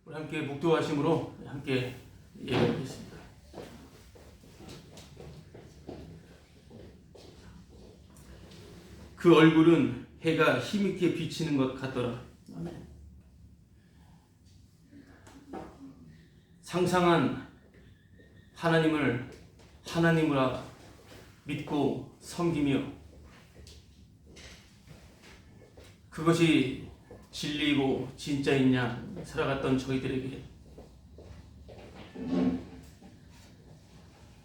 우리 함께 묵도하심으로 함께 예배하겠습니다. 그 얼굴은 해가 힘있게 비치는 것 같더라. 아멘. 상상한 하나님을 하나님으로 믿고 섬기며 그것이 진리이고 진짜인 양 살아갔던 저희들에게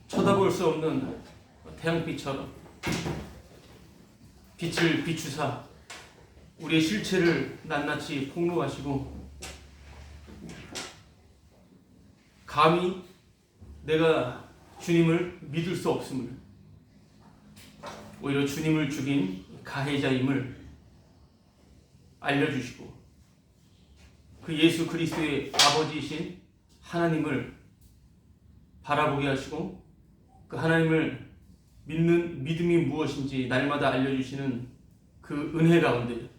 쳐다볼 수 없는 태양빛처럼 빛을 비추사 우리의 실체를 낱낱이 폭로하시고 감히 내가 주님을 믿을 수 없음을, 오히려 주님을 죽인 가해자임을 알려주시고 그 예수 그리스도의 아버지이신 하나님을 바라보게 하시고 그 하나님을 믿는 믿음이 무엇인지 날마다 알려주시는 그 은혜 가운데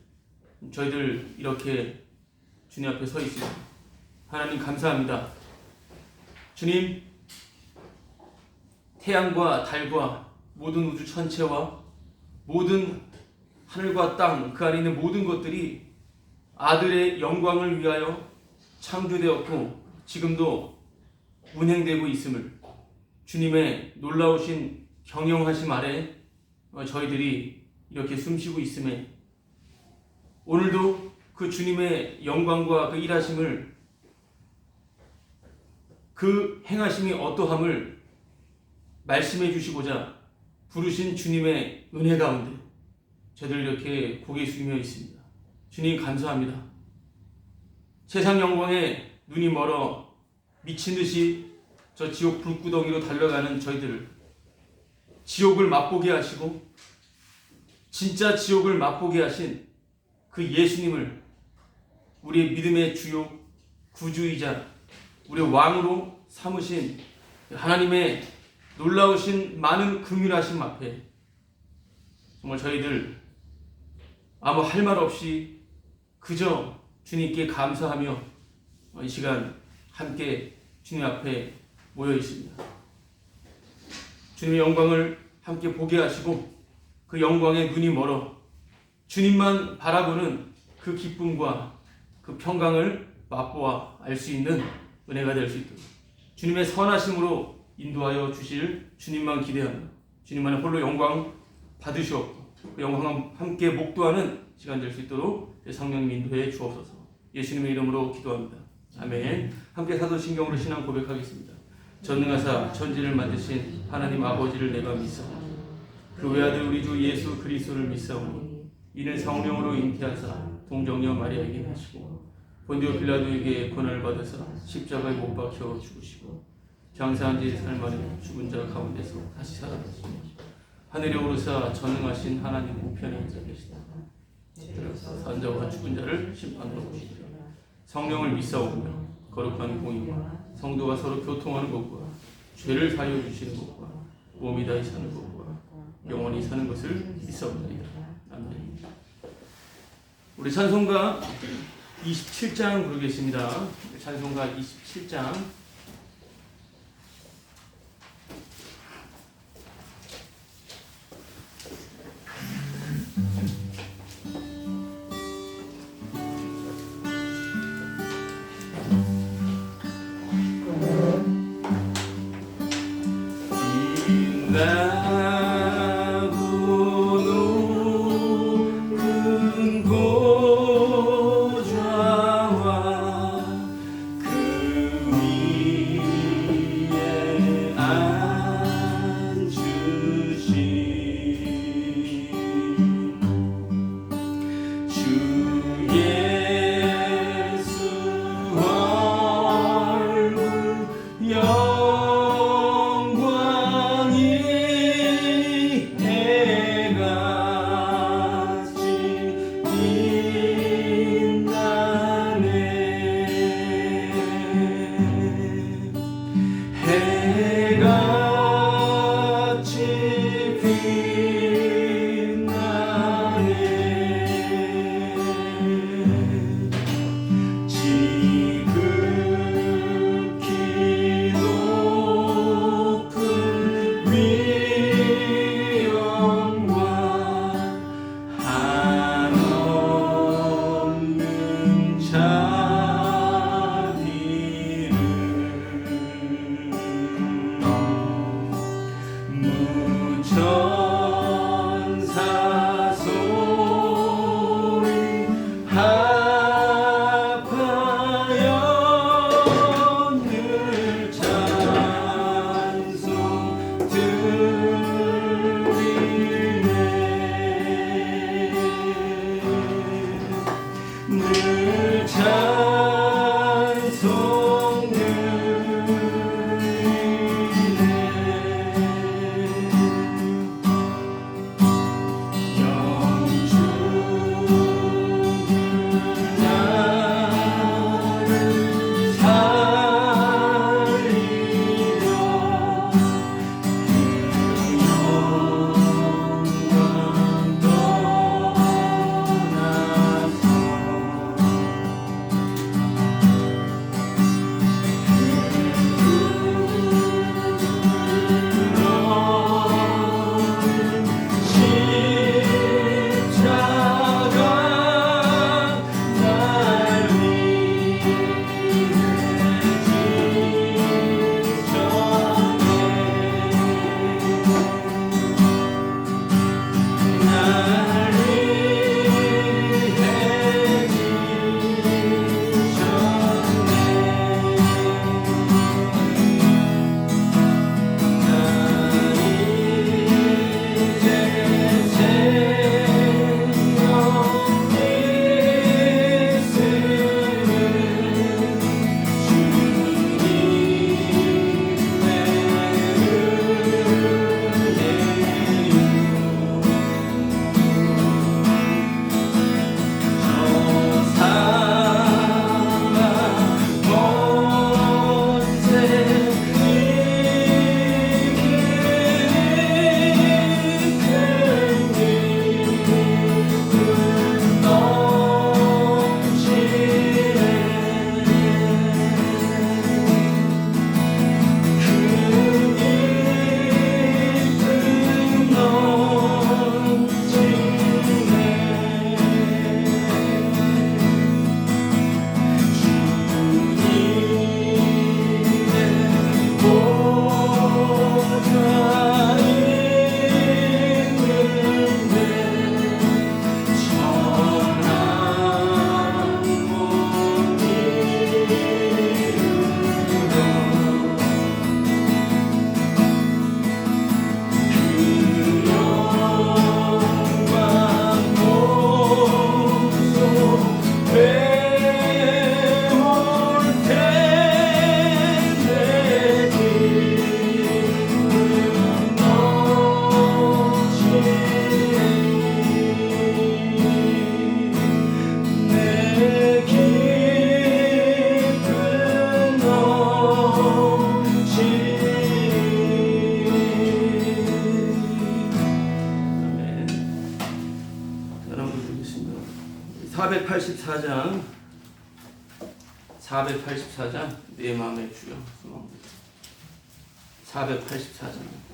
저희들 이렇게 주님 앞에 서 있습니다. 하나님 감사합니다. 주님, 태양과 달과 모든 우주 천체와 모든 하늘과 땅 그 안에 있는 모든 것들이 아들의 영광을 위하여 창조되었고 지금도 운행되고 있음을 주님의 놀라우신 경영하심 아래 저희들이 이렇게 숨쉬고 있음에 오늘도 그 주님의 영광과 그 일하심을 그 행하심이 어떠함을 말씀해 주시고자 부르신 주님의 은혜 가운데 저희들 이렇게 고개 숙이며 있습니다. 주님 감사합니다. 세상 영광에 눈이 멀어 미친 듯이 저 지옥 불구덩이로 달려가는 저희들을 지옥을 맛보게 하시고 진짜 지옥을 맛보게 하신 그 예수님을 우리의 믿음의 주요 구주이자 우리의 왕으로 삼으신 하나님의 놀라우신 많은 긍휼하심 앞에 정말 저희들 아무 할 말 없이 그저 주님께 감사하며 이 시간 함께 주님 앞에 모여 있습니다. 주님의 영광을 함께 보게 하시고 그 영광에 눈이 멀어 주님만 바라보는 그 기쁨과 그 평강을 맛보아 알 수 있는 은혜가 될 수 있도록 주님의 선하심으로 인도하여 주실 주님만 기대하며 주님만의 홀로 영광 받으시옵고 그 영광 함께 목도하는 시간 될 수 있도록 성령님 인도해 주옵소서. 예수님의 이름으로 기도합니다. 아멘. 함께 사도신경으로 신앙 고백하겠습니다. 전능하사 천지를 만드신 하나님 아버지를 내가 믿사오니 그 외아들 우리 주 예수 그리스도를 믿사오니 이는 성령으로 잉태하사 동정녀 마리아에게 나시고 본디오 빌라도에게 고난을 받아서 십자가에 못 박혀 죽으시고 장사한 지 사흘 만에 죽은 자 가운데서 다시 살아나시며 하늘에 오르사 전능하신 하나님 우편에 앉아 계시다. 산자와 죽은 자를 심판하러 오시리라. 성령을 믿사오며 거룩한 공의와 성도가 서로 교통하는 것과 죄를 사하여 주시는 것과 몸이 다히 사는 것과 영원히 사는 것을 믿사옵나이다. 아멘. 우리 찬송가 27장 부르겠습니다. 찬송가 27장 그 4장 484장 내 마음의 주여 484장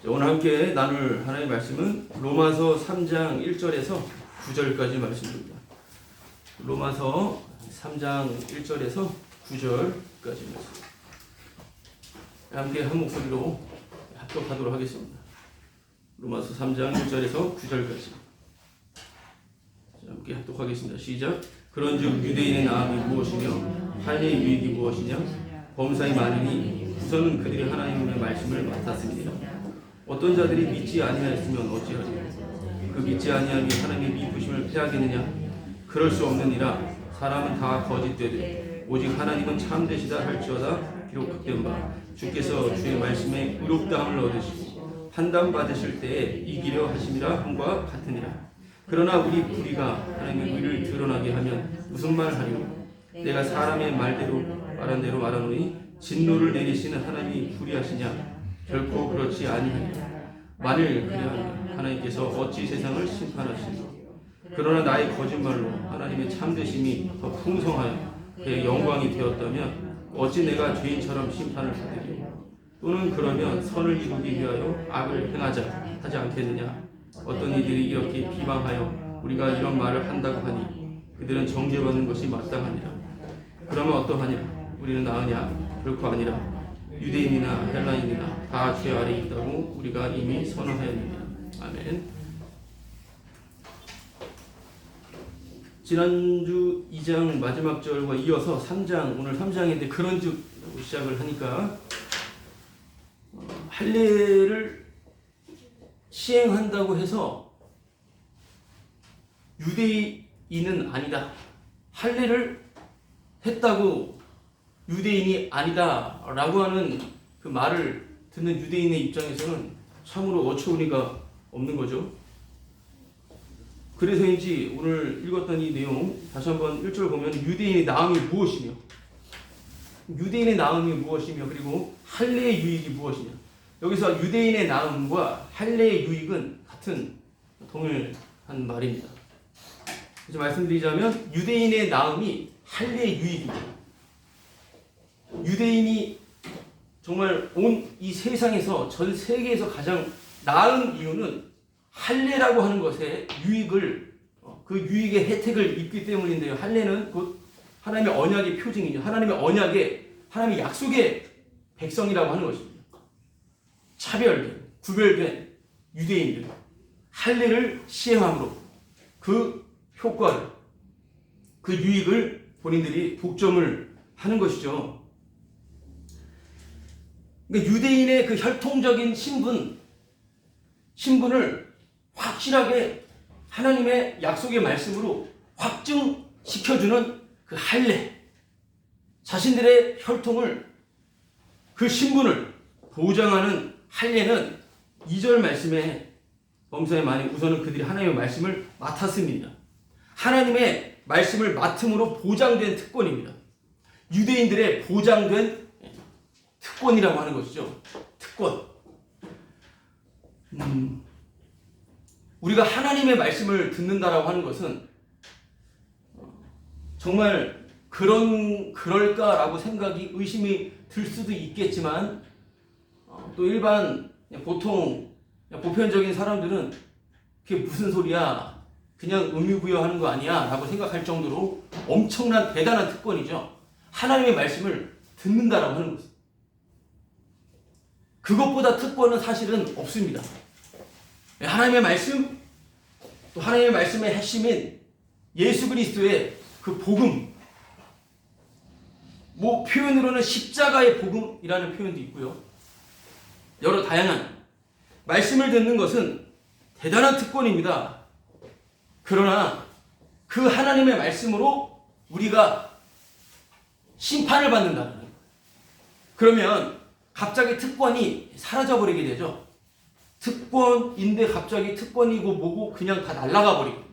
오늘 함께 나눌 하나님의 말씀은 로마서 3장 1절에서 9절까지 말씀입니다. 로마서 3장 1절에서 9절까지 말씀. 함께 한 목소리로 합독하도록 하겠습니다. 로마서 3장 1절에서 9절까지. 함께 합독하겠습니다. 시작. 그런즉 유대인의 나음이 무엇이며 할례의 유익이 무엇이냐? 범사이 많으니 우선은 그들이 하나님의 말씀을 맡았습니다. 어떤 자들이 믿지 아니하였으면 어찌하리요? 그 믿지 아니함이 하나님의 미쁘심을 패하겠느냐? 그럴 수 없느니라. 사람은 다 거짓되되 오직 하나님은 참되시다 할지어다 기록된 바 주께서 주의 말씀에 의롭다함을 얻으시고 판단받으실 때에 이기려 하심이라 함과 같으니라. 그러나 우리 불의가 하나님의 의를 드러나게 하면 무슨 말 하리요? 내가 사람의 말대로 말한 대로 말하노니 진노를 내리시는 하나님이 불의하시냐? 결코 그렇지 아니하리라. 만일 그리하면 하나님께서 어찌 세상을 심판하시리요? 그러나 나의 거짓말로 하나님의 참되심이 더 풍성하여 그의 영광이 되었다면 어찌 내가 죄인처럼 심판을 받으리요? 또는 그러면 선을 이루기 위하여 악을 행하자 하지 않겠느냐? 어떤 이들이 이렇게 비방하여 우리가 이런 말을 한다고 하니 그들은 정죄받는 것이 마땅하니라. 그러면 어떠하냐? 우리는 나으냐? 결코 아니라. 유대인이나 헬라인이나 다 죄 아래 있다고 우리가 이미 선언하였느니라. 아멘. 지난주 2장 마지막 절과 이어서 3장, 오늘 3장인데 그런 즉 시작을 하니까 할례를 시행한다고 해서 유대인은 아니다. 할례를 했다고 유대인이 아니다 라고 하는 그 말을 듣는 유대인의 입장에서는 참으로 어처구니가 없는 거죠. 그래서인지 오늘 읽었던 이 내용 다시 한번 1절 보면 유대인의 나음이 무엇이며, 유대인의 나음이 무엇이며, 그리고 할례의 유익이 무엇이냐. 여기서 유대인의 나음과 할례의 유익은 같은 동일한 말입니다. 그래서 말씀드리자면 유대인의 나음이 할례의 유익입니다. 유대인이 정말 온 이 세상에서, 전 세계에서 가장 나은 이유는 할례라고 하는 것의 유익을, 그 유익의 혜택을 입기 때문인데요. 할례는 곧 하나님의 언약의 표징이죠. 하나님의 언약의, 하나님의 약속의 백성이라고 하는 것입니다. 차별된, 구별된 유대인들, 할례를 시행함으로 그 효과를, 그 유익을 본인들이 독점을 하는 것이죠. 그러니까 유대인의 그 혈통적인 신분을 확실하게 하나님의 약속의 말씀으로 확증시켜주는 그 할례, 자신들의 혈통을, 그 신분을 보장하는 할례는 2절 말씀에 범사에 많이 우선은 그들이 하나님의 말씀을 맡았습니다. 하나님의 말씀을 맡음으로 보장된 특권입니다. 유대인들의 보장된 특권이라고 하는 것이죠. 특권. 우리가 하나님의 말씀을 듣는다라고 하는 것은 정말 그럴까라고 생각이, 의심이 들 수도 있겠지만, 또 일반 보통 보편적인 사람들은 그게 무슨 소리야, 그냥 의미부여하는 거 아니야 라고 생각할 정도로 엄청난 대단한 특권이죠. 하나님의 말씀을 듣는다라고 하는 것은. 그것보다 특권은 사실은 없습니다. 하나님의 말씀, 또 하나님의 말씀의 핵심인 예수 그리스도의 그 복음, 뭐 표현으로는 십자가의 복음이라는 표현도 있고요. 여러 다양한 말씀을 듣는 것은 대단한 특권입니다. 그러나 그 하나님의 말씀으로 우리가 심판을 받는다는 거예요. 그러면 갑자기 특권이 사라져버리게 되죠. 특권인데 갑자기 특권이고 뭐고 그냥 다 날아가 버리고,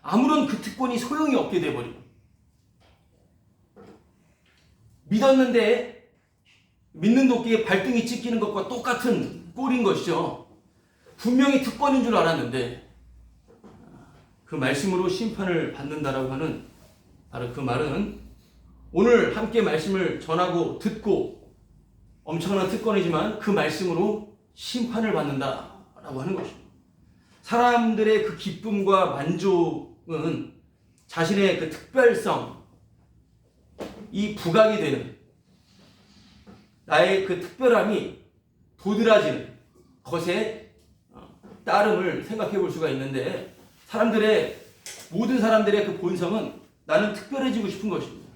아무런 그 특권이 소용이 없게 돼버리고, 믿었는데 믿는 도끼에 발등이 찢기는 것과 똑같은 꼴인 것이죠. 분명히 특권인 줄 알았는데 그 말씀으로 심판을 받는다라고 하는, 바로 그 말은 오늘 함께 말씀을 전하고 듣고 엄청난 특권이지만 그 말씀으로 심판을 받는다라고 하는 것입니다. 사람들의 그 기쁨과 만족은 자신의 그 특별성, 이 부각이 되는, 나의 그 특별함이 도드라지는 것에 따름을 생각해 볼 수가 있는데, 모든 사람들의 그 본성은 나는 특별해지고 싶은 것입니다.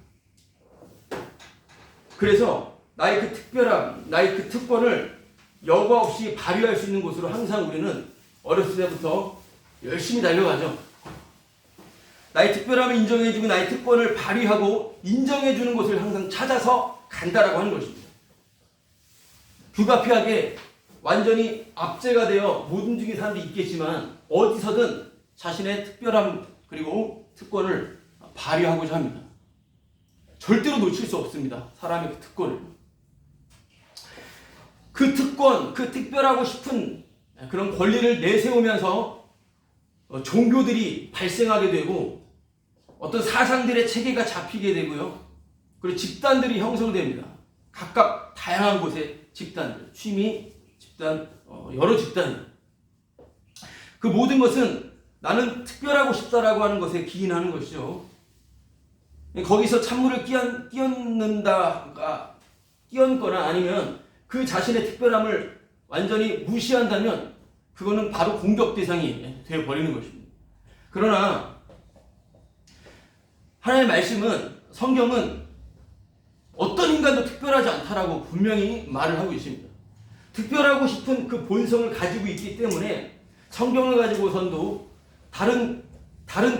그래서 나의 그 특별함, 나의 그 특권을 여과 없이 발휘할 수 있는 곳으로 항상 우리는 어렸을 때부터 열심히 달려가죠. 나의 특별함을 인정해주고 나의 특권을 발휘하고 인정해주는 곳을 항상 찾아서 간다라고 하는 것입니다. 불가피하게 완전히 압제가 되어 못 움직이는 사람도 있겠지만 어디서든 자신의 특별함 그리고 특권을 발휘하고자 합니다. 절대로 놓칠 수 없습니다. 사람의 그 특권을. 그 특권, 그 특별하고 싶은 그런 권리를 내세우면서 종교들이 발생하게 되고 어떤 사상들의 체계가 잡히게 되고요. 그리고 집단들이 형성됩니다. 각각 다양한 곳에 집단들, 취미, 집단, 여러 집단. 그 모든 것은 나는 특별하고 싶다라고 하는 것에 기인하는 것이죠. 거기서 찬물을 끼얹거나 아니면 그 자신의 특별함을 완전히 무시한다면 그거는 바로 공격 대상이 되어버리는 것입니다. 그러나 하나님의 말씀은, 성경은 어떤 인간도 특별하지 않다라고 분명히 말을 하고 있습니다. 특별하고 싶은 그 본성을 가지고 있기 때문에 성경을 가지고선도 다른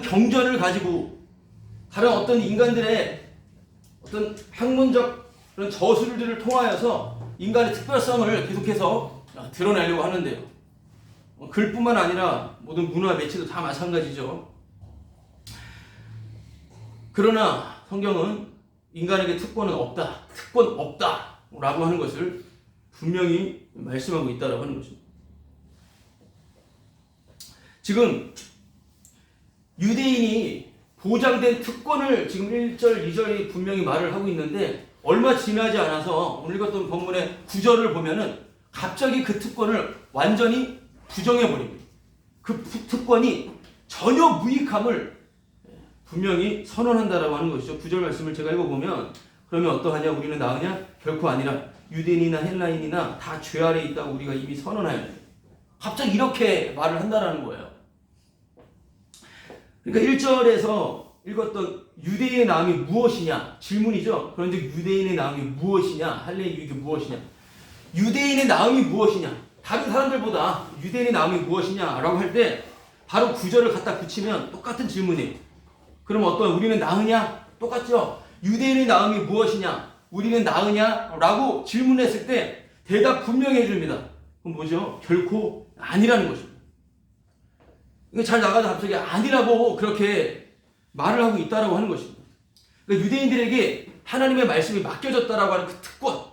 경전을 가지고 다른 어떤 인간들의 어떤 학문적 그런 저술들을 통하여서 인간의 특별성을 계속해서 드러내려고 하는데요. 글뿐만 아니라 모든 문화 매체도 다 마찬가지죠. 그러나 성경은 인간에게 특권 없다라고 하는 것을 분명히 말씀하고 있다라고 하는 것입니다. 지금 유대인이 보장된 특권을 지금 1절, 2절이 분명히 말을 하고 있는데 얼마 지나지 않아서 오늘 읽었던 본문의 9절을 보면은 갑자기 그 특권을 완전히 부정해버립니다. 그 특권이 전혀 무익함을 분명히 선언한다라고 하는 것이죠. 9절 말씀을 제가 읽어보면 그러면 어떠하냐? 우리는 나으냐? 결코 아니라 유대인이나 헬라인이나 다 죄 아래에 있다고 우리가 이미 선언하였네. 갑자기 이렇게 말을 한다라는 거예요. 그러니까 1절에서 읽었던 유대인의 나음이 무엇이냐? 질문이죠. 그런데 유대인의 나음이 무엇이냐? 할례의 유익이 무엇이냐? 유대인의 나음이 무엇이냐? 다른 사람들보다 유대인의 나음이 무엇이냐? 라고 할 때 바로 9절을 갖다 붙이면 똑같은 질문이에요. 그럼 우리는 나으냐? 똑같죠? 유대인의 나음이 무엇이냐? 우리는 나으냐? 라고 질문했을 때 대답 분명히 해줍니다. 그럼 뭐죠? 결코 아니라는 것입니다. 잘 나가다 갑자기 아니라고 그렇게 말을 하고 있다라고 하는 것입니다. 그러니까 유대인들에게 하나님의 말씀이 맡겨졌다라고 하는 그 특권,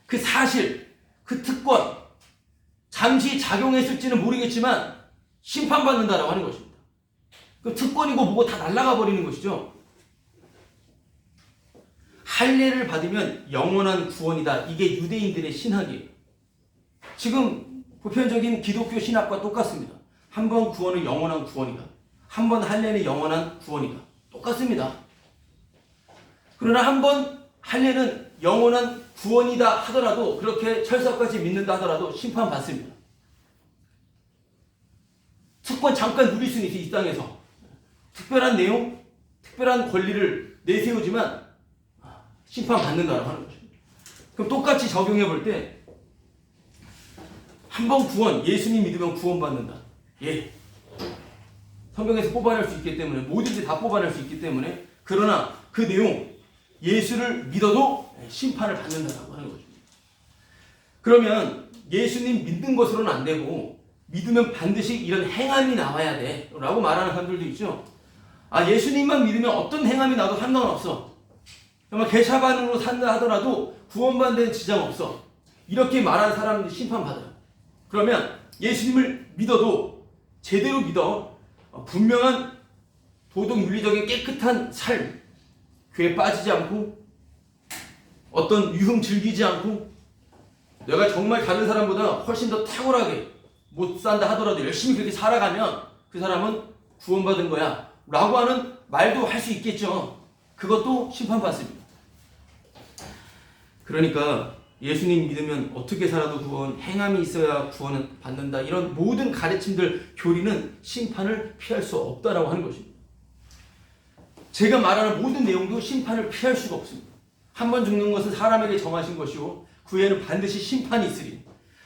그 사실, 그 특권, 잠시 작용했을지는 모르겠지만 심판받는다라고 하는 것입니다. 그 특권이고 뭐고 다 날아가 버리는 것이죠. 할례를 받으면 영원한 구원이다. 이게 유대인들의 신학이에요. 지금 보편적인 기독교 신학과 똑같습니다. 한 번 구원은 영원한 구원이다. 한 번 할례는 영원한 구원이다. 똑같습니다. 그러나 한 번 할례는 영원한 구원이다 하더라도, 그렇게 철석같이 믿는다 하더라도 심판받습니다. 특권 잠깐 누릴 수는 있어요. 이 땅에서 특별한 내용, 특별한 권리를 내세우지만 심판받는다라고 하는 것입니다. 그럼 똑같이 적용해 볼 때 한 번 구원, 예수님 믿으면 구원받는다. 예. 성경에서 뽑아낼 수 있기 때문에, 뭐든지 다 뽑아낼 수 있기 때문에, 그러나 그 내용, 예수를 믿어도 심판을 받는다라고 하는 것입니다. 그러면 예수님 믿는 것으로는 안 되고 믿으면 반드시 이런 행함이 나와야 돼 라고 말하는 사람들도 있죠. 예수님만 믿으면 어떤 행함이 나도 상관없어. 정말 개차반으로 산다 하더라도 구원받는 데는 지장 없어. 이렇게 말하는 사람들이 심판받아요. 그러면 예수님을 믿어도 제대로 믿어 분명한 도덕 윤리적인 깨끗한 삶, 교회에 빠지지 않고 어떤 유흥 즐기지 않고 내가 정말 다른 사람보다 훨씬 더 탁월하게 못 산다 하더라도 열심히 그렇게 살아가면 그 사람은 구원받은 거야 라고 하는 말도 할 수 있겠죠. 그것도 심판받습니다. 그러니까 예수님 믿으면 어떻게 살아도 구원, 행함이 있어야 구원을 받는다, 이런 모든 가르침들, 교리는 심판을 피할 수 없다라고 하는 것입니다. 제가 말하는 모든 내용도 심판을 피할 수가 없습니다. 한 번 죽는 것은 사람에게 정하신 것이고 그 후에는 반드시 심판이 있으리,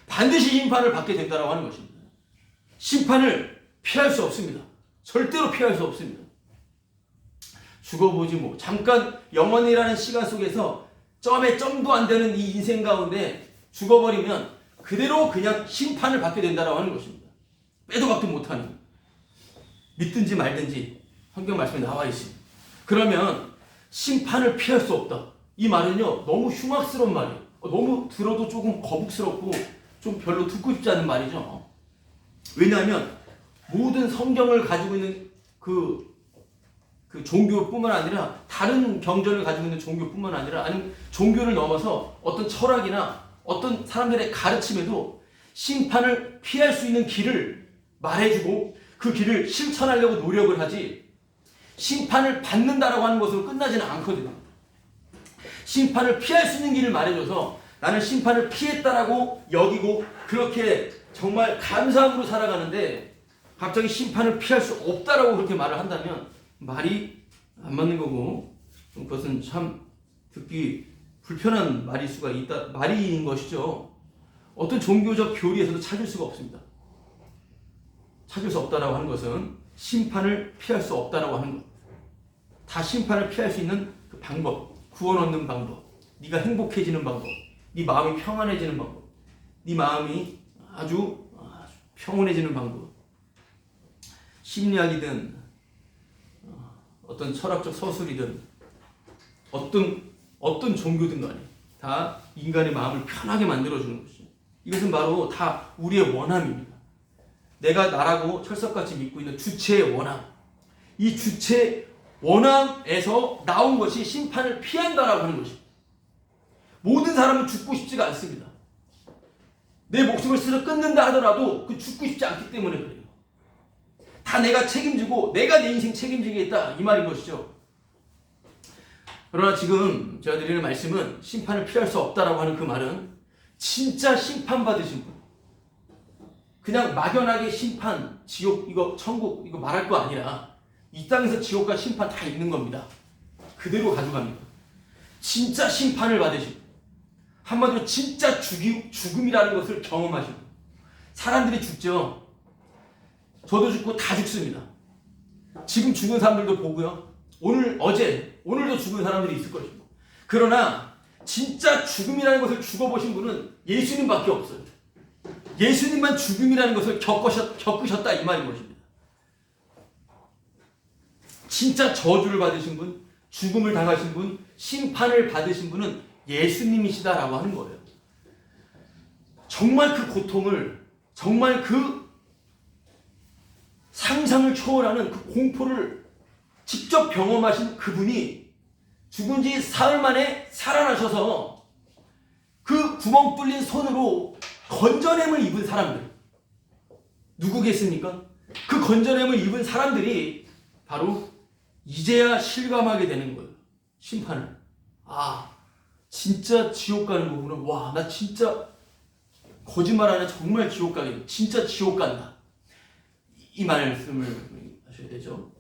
반드시 심판을 받게 된다라고 하는 것입니다. 심판을 피할 수 없습니다. 절대로 피할 수 없습니다. 죽어보지 뭐, 잠깐 영원이라는 시간 속에서 점에 점도 안 되는 이 인생 가운데 죽어버리면 그대로 그냥 심판을 받게 된다라고 하는 것입니다. 빼도 박도 못하는, 믿든지 말든지 성경 말씀에 나와 있습니다. 그러면 심판을 피할 수 없다, 이 말은요 너무 흉악스러운 말이에요. 너무 들어도 조금 거북스럽고 좀 별로 듣고 싶지 않은 말이죠. 왜냐하면 모든 성경을 가지고 있는 그 종교뿐만 아니라, 다른 경전을 가지고 있는 종교뿐만 아니라, 아니면 종교를 넘어서 어떤 철학이나 어떤 사람들의 가르침에도 심판을 피할 수 있는 길을 말해주고 그 길을 실천하려고 노력을 하지, 심판을 받는다라고 하는 것으로 끝나지는 않거든요. 심판을 피할 수 있는 길을 말해줘서 나는 심판을 피했다라고 여기고 그렇게 정말 감사함으로 살아가는데 갑자기 심판을 피할 수 없다라고 그렇게 말을 한다면 말이 안 맞는 거고 그것은 참 듣기 불편한 말인 것이죠. 어떤 종교적 교리에서도 찾을 수가 없습니다. 찾을 수 없다라고 하는 것은 심판을 피할 수 없다라고 하는 것. 다 심판을 피할 수 있는 그 방법, 구원 얻는 방법, 네가 행복해지는 방법, 네 마음이 평안해지는 방법, 네 마음이 아주 평온해지는 방법. 심리학이든 어떤 철학적 서술이든 어떤 종교든 간에 다 인간의 마음을 편하게 만들어주는 것이죠. 이것은 바로 다 우리의 원함입니다. 내가 나라고 철석같이 믿고 있는 주체의 원함. 이 주체 원함에서 나온 것이 심판을 피한다라고 하는 것입니다. 모든 사람은 죽고 싶지가 않습니다. 내 목숨을 스스로 끊는다 하더라도 그 죽고 싶지 않기 때문에 그래요. 다 내가 책임지고 내가 내 인생 책임지겠다 이 말인 것이죠. 그러나 지금 제가 드리는 말씀은 심판을 피할 수 없다라고 하는 그 말은 진짜 심판받으신 분, 그냥 막연하게 심판, 지옥, 이거 천국 이거 말할 거 아니라 이 땅에서 지옥과 심판 다 있는 겁니다. 그대로 가져갑니다. 진짜 심판을 받으신 분, 한마디로 진짜 죽음이라는 것을 경험하신 분. 사람들이 죽죠. 저도 죽고 다 죽습니다. 지금 죽은 사람들도 보고요. 오늘도 죽은 사람들이 있을 것입니다. 그러나 진짜 죽음이라는 것을 죽어보신 분은 예수님밖에 없어요. 예수님만 죽음이라는 것을 겪으셨다 이 말인 것입니다. 진짜 저주를 받으신 분, 죽음을 당하신 분, 심판을 받으신 분은 예수님이시다라고 하는 거예요. 정말 그 고통을, 정말 그 상상을 초월하는 그 공포를 직접 경험하신 그분이 죽은 지 사흘 만에 살아나셔서 그 구멍 뚫린 손으로 건전함을 입은 사람들, 누구겠습니까? 그 건전함을 입은 사람들이 바로 이제야 실감하게 되는 거예요. 심판을. 진짜 지옥 가는 거구나. 와, 나 진짜 거짓말 안 해. 정말 지옥 가겠네. 진짜 지옥 간다. 이 말씀을 하셔야 되죠.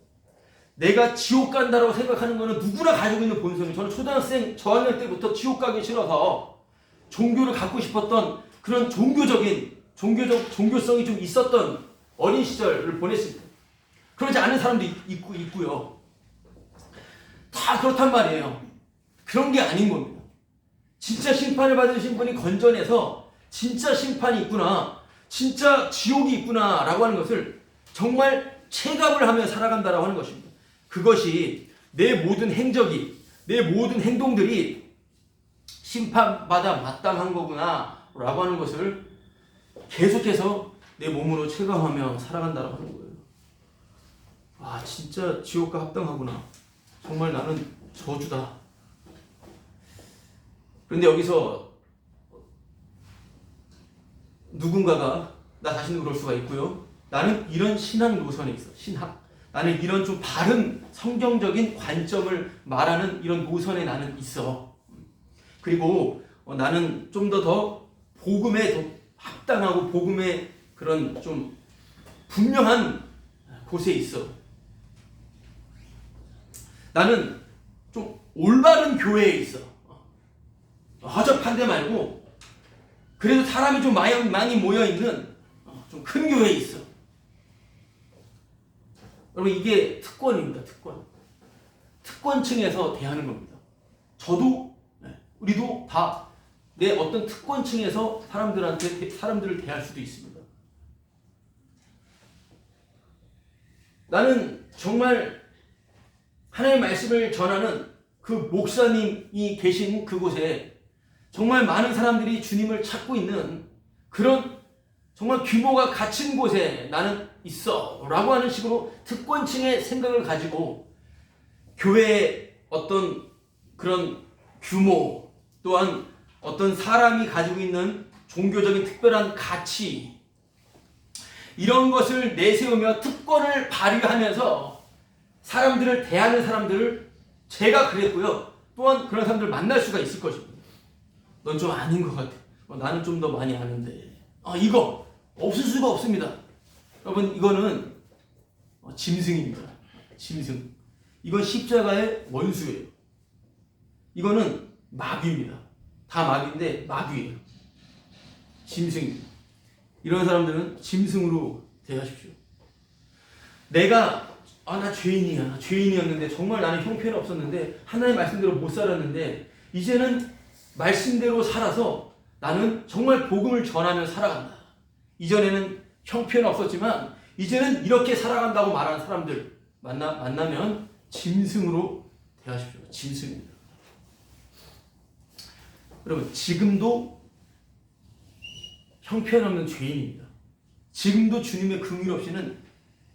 내가 지옥 간다라고 생각하는 거는 누구나 가지고 있는 본성이에요. 저는 초등학생 저학년 때부터 지옥 가기 싫어서 종교를 갖고 싶었던 그런 종교성이 좀 있었던 어린 시절을 보냈습니다. 그러지 않은 사람도 있고요. 다 그렇단 말이에요. 그런 게 아닌 겁니다. 진짜 심판을 받으신 분이 건전해서 진짜 심판이 있구나, 진짜 지옥이 있구나 라고 하는 것을 정말 체감을 하며 살아간다라고 하는 것입니다. 그것이 내 모든 행적이, 내 모든 행동들이 심판받아 마땅한 거구나 라고 하는 것을 계속해서 내 몸으로 체감하며 살아간다라고 하는 거예요. 진짜 지옥과 합당하구나. 정말 나는 저주다. 그런데 여기서 누군가가 나 자신도 그럴 수가 있고요. 나는 이런 신학 노선에 있어. 나는 이런 좀 바른 성경적인 관점을 말하는 이런 노선에 나는 있어. 그리고 나는 좀 더 복음에 더 합당하고 복음의 그런 좀 분명한 곳에 있어. 나는 좀 올바른 교회에 있어. 허접한 데 말고 그래도 사람이 좀 많이 모여있는 좀 큰 교회에 있어. 여러분, 이게 특권입니다. 특권층에서 대하는 겁니다. 저도, 우리도 다 내 어떤 특권층에서 사람들을 대할 수도 있습니다. 나는 정말 하나님의 말씀을 전하는 그 목사님이 계신 그곳에 정말 많은 사람들이 주님을 찾고 있는 그런 정말 규모가 갇힌 곳에 나는 있어 라고 하는 식으로 특권층의 생각을 가지고 교회의 어떤 그런 규모, 또한 어떤 사람이 가지고 있는 종교적인 특별한 가치, 이런 것을 내세우며 특권을 발휘하면서 사람들을 대하는 사람들을 제가 그랬고요. 또한 그런 사람들을 만날 수가 있을 것입니다. 넌 좀 아닌 것 같아. 나는 좀 더 많이 아는데. 이거 없을 수가 없습니다. 여러분, 이거는 짐승입니다. 짐승. 이건 십자가의 원수예요. 이거는 마귀입니다. 다 마귀인데 마귀예요. 짐승입니다. 이런 사람들은 짐승으로 대하십시오. 내가 나 죄인이야. 죄인이었는데 정말 나는 형편이 없었는데 하나님의 말씀대로 못 살았는데 이제는 말씀대로 살아서 나는 정말 복음을 전하며 살아간다. 이전에는 형편이 없었지만 이제는 이렇게 살아간다고 말하는 사람들 만나면 짐승으로 대하십시오. 짐승입니다. 여러분, 지금도 형편없는 죄인입니다. 지금도 주님의 긍휼 없이는,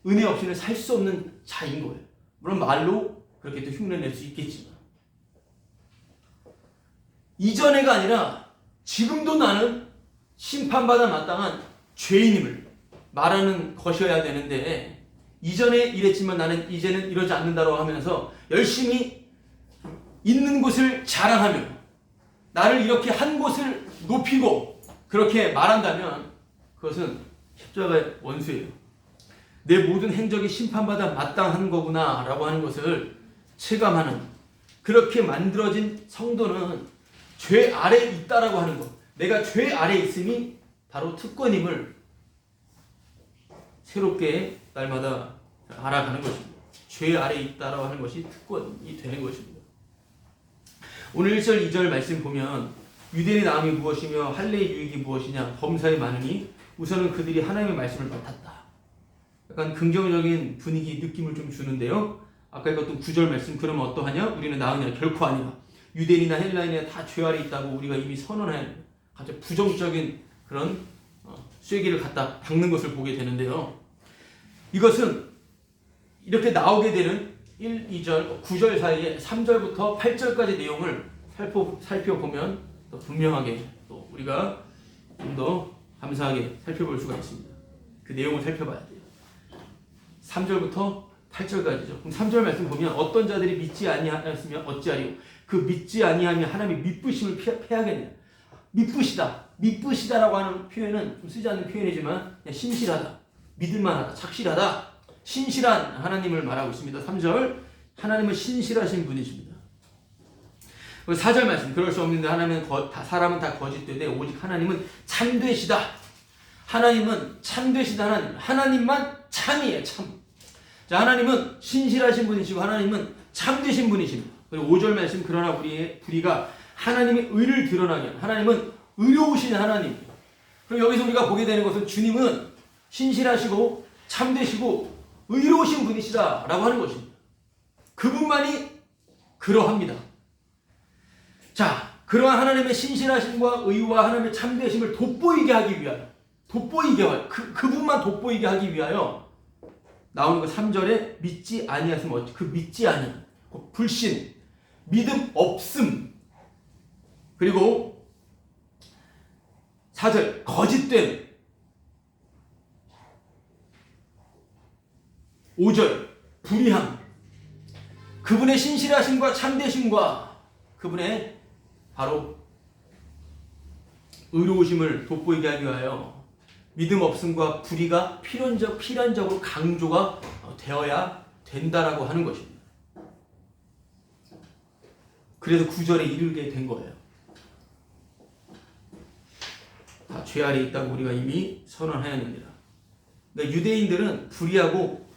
은혜 없이는 살 수 없는 자인 거예요. 물론 말로 그렇게 또 흉내낼 수 있겠지만 이전에가 아니라 지금도 나는 심판받아 마땅한 죄인임을 말하는 것이어야 되는데, 이전에 이랬지만 나는 이제는 이러지 않는다고 하면서 열심히 있는 곳을 자랑하며 나를 이렇게 한 곳을 높이고 그렇게 말한다면 그것은 십자가의 원수예요. 내 모든 행적이 심판받아 마땅한 거구나 라고 하는 것을 체감하는, 그렇게 만들어진 성도는 죄 아래에 있다라고 하는 것, 내가 죄 아래에 있음이 바로 특권임을 새롭게 날마다 알아가는 것입니다. 죄 아래에 있다라고 하는 것이 특권이 되는 것입니다. 오늘 1절 2절 말씀 보면 유대인의 나음이 무엇이며 할례의 유익이 무엇이냐, 범사에 많으니 우선은 그들이 하나님의 말씀을 맡았다. 약간 긍정적인 분위기 느낌을 좀 주는데요. 아까 읽었던 9절 말씀, 그러면 어떠하냐? 우리는 나으냐? 결코 아니라. 유대인이나 헬라인이나 다 죄 아래 있다고 우리가 이미 선언해야 합니다. 갑자기 부정적인 그런 쐐기를 갖다 박는 것을 보게 되는데요. 이것은 이렇게 나오게 되는 1, 2절, 9절 사이에 3절부터 8절까지 내용을 살펴보면 더 분명하게 또 우리가 좀 더 감사하게 살펴볼 수가 있습니다. 그 내용을 살펴봐야 돼요. 3절부터 8절까지죠. 그럼 3절 말씀 보면 어떤 자들이 믿지 아니하였으면 어찌하리요? 그 믿지 아니하면 하나님의 미쁘심을 패하겠냐? 미쁘시다라고 하는 표현은 좀 쓰지 않는 표현이지만 그냥 신실하다, 믿을만하다, 착실하다, 신실한 하나님을 말하고 있습니다. 3절, 하나님은 신실하신 분이십니다. 4절 말씀, 그럴 수 없는데 사람은 다 거짓되되 오직 하나님은 참되시다. 하나님은 참되시다. 하나님만 참이에요. 참. 자, 하나님은 신실하신 분이시고 하나님은 참되신 분이십니다. 그리고 5절 말씀, 그러나 우리의 불의가 하나님의 의를 드러나게 하는, 하나님은 의로우신 하나님. 그리고 여기서 우리가 보게 되는 것은 주님은 신실하시고 참되시고 의로우신 분이시다라고 하는 것입니다. 그분만이 그러합니다. 자, 그러한 하나님의 신실하심과 의와 하나님의 참되심을 돋보이게 하기 위하여, 그분만 돋보이게 하기 위하여 나오는 거 3절에 믿지 아니하시면 어찌, 그 믿지 아니, 불신, 믿음 없음, 그리고 4절 거짓됨, 5절 불의함, 그분의 신실하심과 참되심과 그분의 바로 의로우심을 돋보이게 하기 위하여 믿음 없음과 불의가 필연적으로 강조가 되어야 된다라고 하는 것입니다. 그래서 9절에 이르게 된 거예요. 다 죄 아래에 있다고 우리가 이미 선언하였느니라. 그러니까 유대인들은 불의하고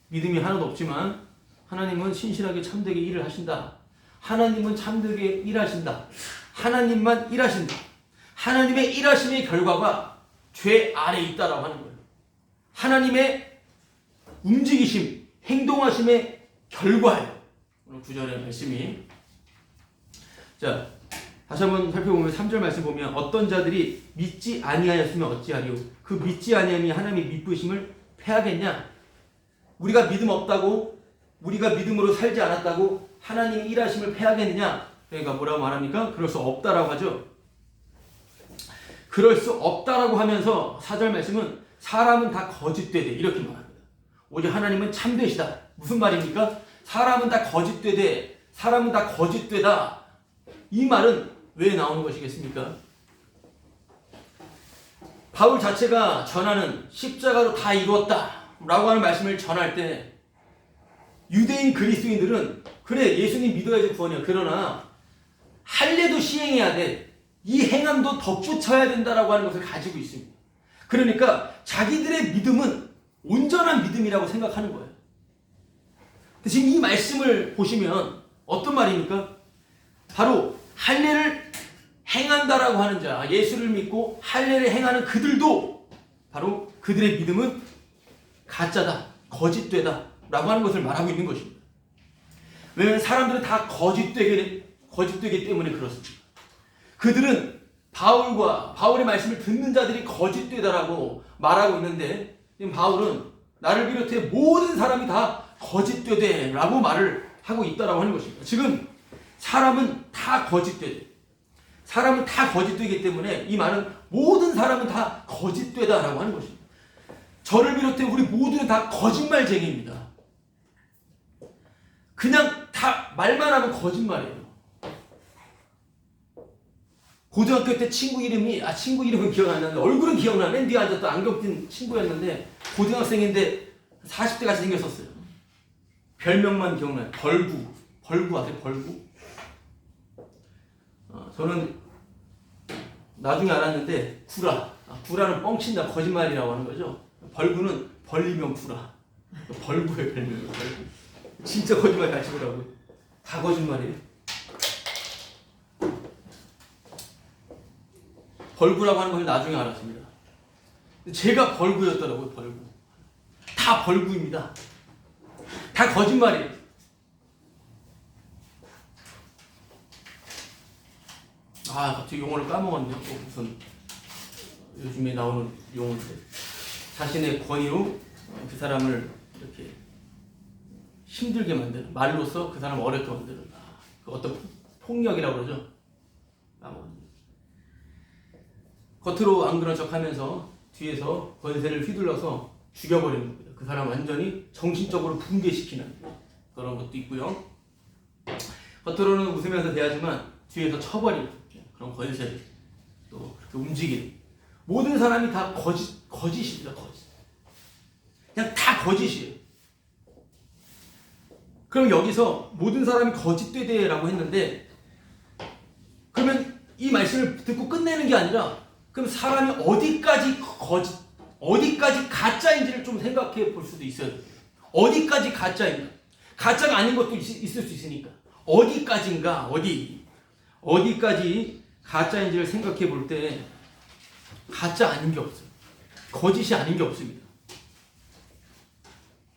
믿음이 하나도 없지만 하나님은 신실하게 참되게 일을 하신다. 하나님은 참되게 일하신다. 하나님만 일하신다. 하나님의 일하심의 결과가 죄 아래에 있다라고 하는 거예요. 하나님의 움직이심, 행동하심의 결과예요. 오늘 9절의 말씀이. 자, 다시 한번 살펴보면 3절 말씀 보면 어떤 자들이 믿지 아니하였으면 어찌하리요? 그 믿지 아니함이 하나님의 미쁘심을 패하겠냐? 우리가 믿음 없다고, 우리가 믿음으로 살지 않았다고 하나님의 일하심을 패하겠느냐? 그러니까 뭐라고 말합니까? 그럴 수 없다라고 하죠. 그럴 수 없다라고 하면서 4절 말씀은 사람은 다 거짓되되 이렇게 말합니다. 오직 하나님은 참되시다. 무슨 말입니까? 사람은 다 거짓되되 사람은 다 거짓되다. 이 말은 왜 나오는 것이겠습니까? 바울 자체가 전하는 십자가로 다 이루었다 라고 하는 말씀을 전할 때 유대인 그리스도인들은 그래 예수님 믿어야지 구원이야. 그러나 할례도 시행해야 돼. 이 행함도 덧붙여야 된다라고 하는 것을 가지고 있습니다. 그러니까 자기들의 믿음은 온전한 믿음이라고 생각하는 거예요. 지금 이 말씀을 보시면 어떤 말입니까? 바로 할례를 행한다라고 하는 자, 예수를 믿고 할례를 행하는 그들도 바로 그들의 믿음은 가짜다, 거짓되다 라고 하는 것을 말하고 있는 것입니다. 왜냐하면 사람들은 다 거짓되기 때문에 그렇습니다. 그들은 바울의 말씀을 듣는 자들이 거짓되다라고 말하고 있는데 지금 바울은 나를 비롯해 모든 사람이 다 거짓되되 라고 말을 하고 있다라고 하는 것입니다. 지금 사람은 다 거짓되기 때문에 이 말은 모든 사람은 다 거짓되다라고 하는 것입니다. 저를 비롯해 우리 모두는 다 거짓말쟁이입니다. 그냥 다 말만 하면 거짓말이에요. 고등학교 때 친구 이름은 기억 안 나는데 얼굴은 기억나네. 맨 뒤에 앉았던 안경 낀 친구였는데 고등학생인데 40대 같이 생겼었어요. 별명만 기억나요. 벌구 아세요? 벌구? 저는 나중에 알았는데 구라는 뻥친다, 거짓말이라고 하는 거죠. 벌구는 벌리면 구라. 벌구의 별명이에요. 벌구. 진짜 거짓말 같이 보라고요. 다 거짓말이에요. 벌구라고 하는 것을 나중에 알았습니다. 제가 벌구였더라고요. 벌구. 다 벌구입니다. 다 거짓말이에요. 갑자기 용어를 까먹었네요. 무슨 요즘에 나오는 용어인데 자신의 권위로 그 사람을 이렇게 힘들게 만드는, 말로써 그 사람을 어렵게 만드는 그 어떤 폭력이라고 그러죠. 까먹었네요. 겉으로 안 그런 척하면서 뒤에서 권세를 휘둘러서 죽여버리는 겁니다. 그 사람 완전히 정신적으로 붕괴시키는 그런 것도 있고요. 겉으로는 웃으면서 대하지만 뒤에서 쳐버리는 그런 권세를 또 그렇게 움직이는, 모든 사람이 다 거짓입니다. 그냥 다 거짓이에요. 그럼 여기서 모든 사람이 거짓되되라고 했는데, 그러면 이 말씀을 듣고 끝내는 게 아니라 그럼 사람이 어디까지 가짜인지를 좀 생각해 볼 수도 있어요. 어디까지 가짜인가? 가짜가 아닌 것도 있을 수 있으니까 어디까지인가? 어디까지 가짜인지를 생각해 볼 때 가짜 아닌 게 없어요. 거짓이 아닌 게 없습니다.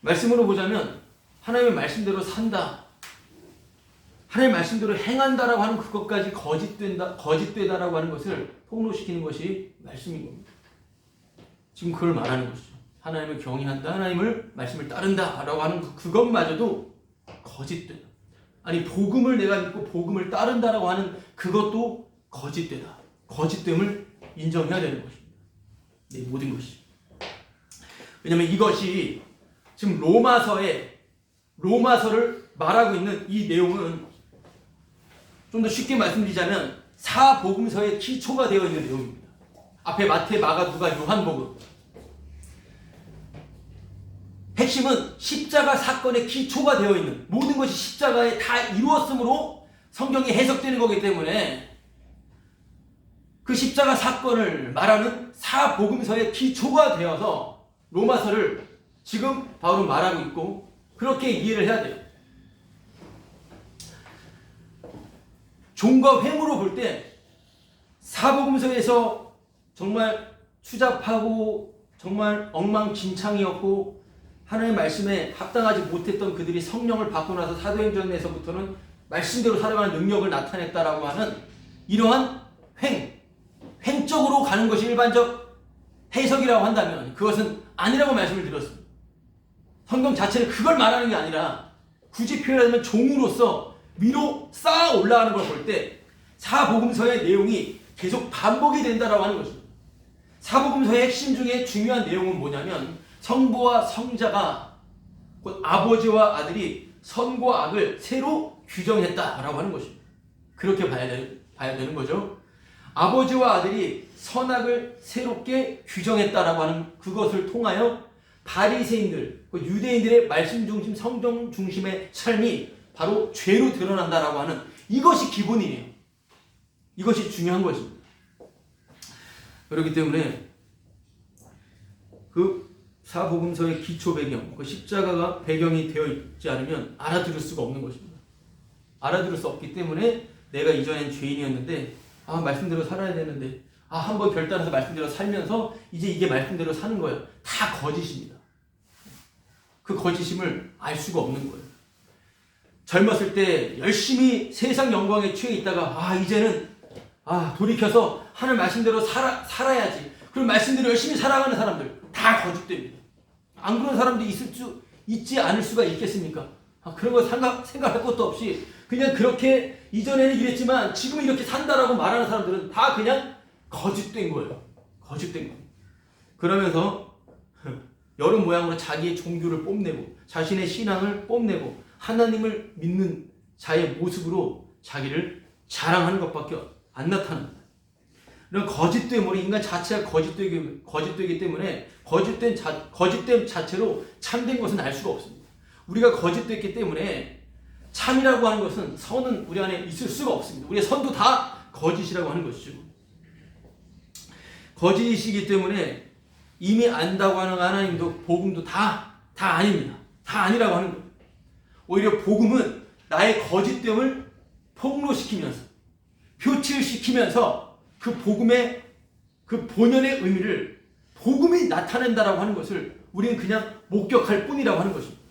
말씀으로 보자면 하나님의 말씀대로 산다, 하나님의 말씀대로 행한다라고 하는 그것까지 거짓되다라고 하는 것을 폭로시키는 것이 말씀인 겁니다. 지금 그걸 말하는 것이죠. 하나님을 경외한다, 하나님을 말씀을 따른다라고 하는 그것마저도 거짓되다. 아니 복음을 내가 믿고 복음을 따른다라고 하는 그것도 거짓되다. 거짓됨을 인정해야 되는 것입니다. 네, 모든 것이. 왜냐하면 이것이 지금 로마서를 말하고 있는 이 내용은 좀 더 쉽게 말씀드리자면 사복음서의 기초가 되어 있는 내용입니다. 앞에 마태, 마가, 누가, 요한복음. 핵심은 십자가 사건의 기초가 되어 있는, 모든 것이 십자가에 다 이루었으므로 성경이 해석되는 거기 때문에 그 십자가 사건을 말하는 사복음서의 기초가 되어서 로마서를 지금 바울은 말하고 있고 그렇게 이해를 해야 돼요. 종과 횡으로 볼 때 사복음서에서 정말 추잡하고 정말 엉망진창이었고 하나님의 말씀에 합당하지 못했던 그들이 성령을 받고 나서 사도행전에서부터는 말씀대로 살아가는 능력을 나타냈다라고 하는 이러한 횡적으로 가는 것이 일반적 해석이라고 한다면 그것은 아니라고 말씀을 드렸습니다. 성경 자체는 그걸 말하는 게 아니라 굳이 표현하면 종으로서 위로 쌓아 올라가는 걸 볼 때 사복음서의 내용이 계속 반복이 된다라고 하는 것입니다. 사복음서의 핵심 중에 중요한 내용은 뭐냐면 성부와 성자가 곧 아버지와 아들이 선과 악을 새로 규정했다라고 하는 것입니다. 그렇게 봐야 되는 거죠. 아버지와 아들이 선악을 새롭게 규정했다라고 하는 그것을 통하여 바리새인들, 유대인들의 말씀 중심, 성경 중심의 삶이 바로 죄로 드러난다라고 하는 이것이 기본이에요. 이것이 중요한 것입니다. 그렇기 때문에 그 사복음서의 기초 배경, 그 십자가가 배경이 되어 있지 않으면 알아들을 수가 없는 것입니다. 알아들을 수 없기 때문에 내가 이전엔 죄인이었는데 말씀대로 살아야 되는데 한번 결단해서 말씀대로 살면서 이제 이게 말씀대로 사는 거예요. 다 거짓입니다. 그 거짓임을 알 수가 없는 거예요. 젊었을 때 열심히 세상 영광에 취해 있다가 이제는 돌이켜서 하늘 말씀대로 살아야지. 그럼 말씀대로 열심히 살아가는 사람들 다 거짓됩니다. 안 그런 사람도 있지 않을 수가 있겠습니까? 그런 거 생각할 것도 없이 그냥 그렇게 이전에는 이랬지만 지금은 이렇게 산다라고 말하는 사람들은 다 그냥 거짓된 거예요. 거짓된 거예요. 그러면서 여러 모양으로 자기의 종교를 뽐내고 자신의 신앙을 뽐내고 하나님을 믿는 자의 모습으로 자기를 자랑하는 것밖에 안 나타납니다. 이런 거짓됨으로 인간 자체가 거짓되기 때문에 거짓됨 자체로 참된 것은 알 수가 없습니다. 우리가 거짓됐기 때문에 참이라고 하는 것은 선은 우리 안에 있을 수가 없습니다. 우리의 선도 다 거짓이라고 하는 것이죠. 거짓이기 때문에 이미 안다고 하는 하나님도 복음도 다 아닙니다. 다 아니라고 하는 거예요. 오히려 복음은 나의 거짓됨을 폭로시키면서 표출시키면서 그 복음의 그 본연의 의미를 복음이 나타낸다라고 하는 것을 우리는 그냥 목격할 뿐이라고 하는 것입니다.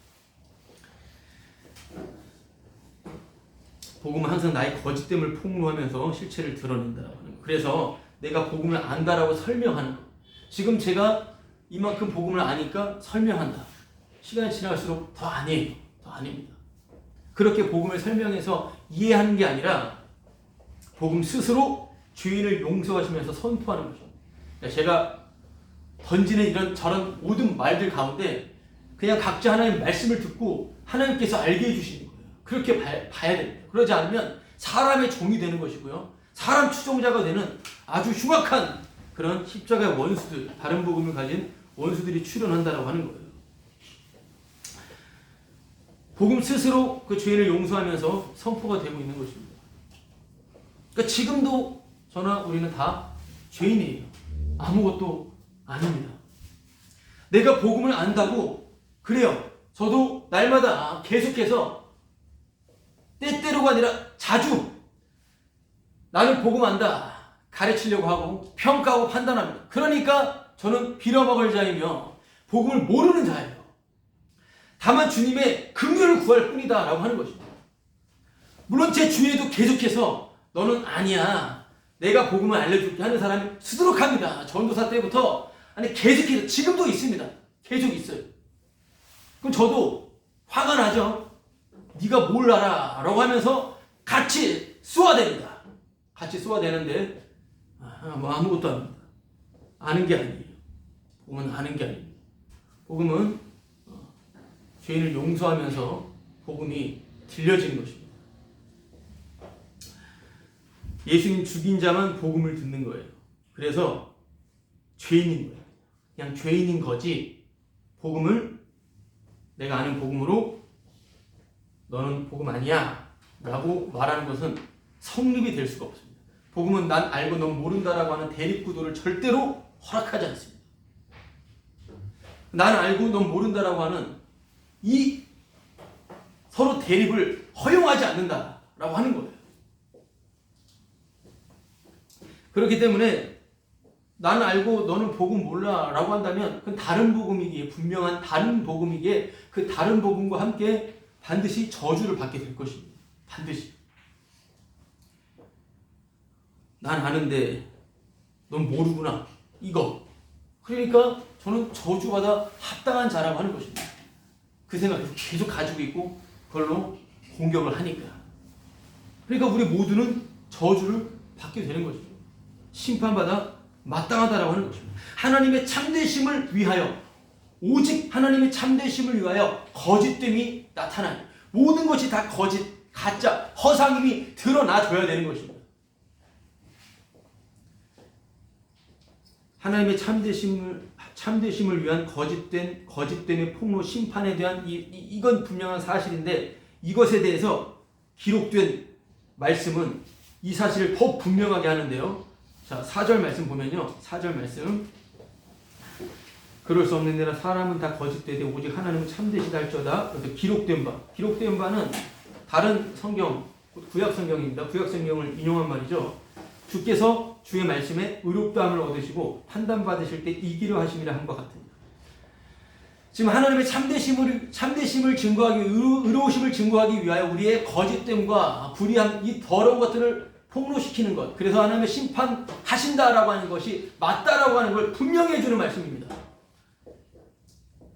복음은 항상 나의 거짓됨을 폭로하면서 실체를 드러낸다라고 하는 거예요. 그래서 내가 복음을 안다라고 설명하는 거예요. 지금 제가 이만큼 복음을 아니까 설명한다. 시간이 지날수록 더 아니에요. 더 아닙니다. 그렇게 복음을 설명해서 이해하는 게 아니라 복음 스스로 죄인을 용서하시면서 선포하는 거죠. 제가 던지는 이런 저런 모든 말들 가운데 그냥 각자 하나님의 말씀을 듣고 하나님께서 알게 해주시는 거예요. 그렇게 봐야 됩니다. 그러지 않으면 사람의 종이 되는 것이고요. 사람 추종자가 되는 아주 흉악한 그런 십자가의 원수들, 다른 복음을 가진 원수들이 출현한다라고 하는 거예요. 복음 스스로 그 죄인을 용서하면서 선포가 되고 있는 것입니다. 그러니까 지금도 저나 우리는 다 죄인이에요. 아무것도 아닙니다. 내가 복음을 안다고 그래요. 저도 날마다 계속해서 때때로가 아니라 자주 나는 복음 안다 가르치려고 하고 평가하고 판단합니다. 그러니까 저는 빌어먹을 자이며 복음을 모르는 자예요. 다만 주님의 긍휼을 구할 뿐이다 라고 하는 것입니다. 물론 제 주위에도 계속해서 너는 아니야, 내가 복음을 알려줄게 하는 사람이 수두룩합니다. 전도사 때부터 계속해서 지금도 있습니다. 계속 있어요. 그럼 저도 화가 나죠. 네가 뭘 알아 라고 하면서 같이 쏘아댑니다. 같이 쏘아대는데 아무것도 아닙니다. 아는 게 아니에요. 복음은 아는 게 아닙니다. 복음은 죄인을 용서하면서 복음이 들려지는 것입니다. 예수님 죽인 자만 복음을 듣는 거예요. 그래서 죄인인 거예요. 그냥 죄인인 거지 복음을 내가 아는 복음으로 너는 복음 아니야 라고 말하는 것은 성립이 될 수가 없습니다. 복음은 난 알고 넌 모른다라고 하는 대립구도를 절대로 허락하지 않습니다. 난 알고 넌 모른다라고 하는 이 서로 대립을 허용하지 않는다라고 하는 거예요. 그렇기 때문에 난 알고 너는 복음 몰라 라고 한다면 그건 다른 복음이기에, 분명한 다른 복음이기에 그 다른 복음과 함께 반드시 저주를 받게 될 것입니다. 반드시. 난 아는데 넌 모르구나. 이거. 그러니까 저는 저주받아 합당한 자라고 하는 것입니다. 그 생각을 계속 가지고 있고 그걸로 공격을 하니까. 그러니까 우리 모두는 저주를 받게 되는 것이죠. 심판받아 마땅하다라고 하는 것입니다. 하나님의 참되심을 위하여 오직 하나님의 참되심을 위하여 거짓됨이 나타나요. 모든 것이 다 거짓, 가짜, 허상임이 드러나줘야 되는 것입니다. 하나님의 참되심을 위한 거짓됨의 폭로, 심판에 대한 이건 분명한 사실인데, 이것에 대해서 기록된 말씀은 이 사실을 더 분명하게 하는데요. 자, 4절 말씀 보면요. 4절 말씀. 그럴 수 없는 데나 사람은 다 거짓되되 오직 하나님은 참되시다 할지어다. 기록된 바는 다른 성경, 구약 성경입니다. 구약 성경을 인용한 말이죠. 주께서 주의 말씀에 의롭다함을 얻으시고 판단받으실 때 이기려 하심이라 한 것 같습니다. 지금 하나님의 참되심을 증거하기, 의로우심을 증거하기 위하여 우리의 거짓됨과 불의함, 이 더러운 것들을 폭로시키는 것. 그래서 하나님의 심판하신다라고 하는 것이 맞다라고 하는 걸 분명히 해주는 말씀입니다.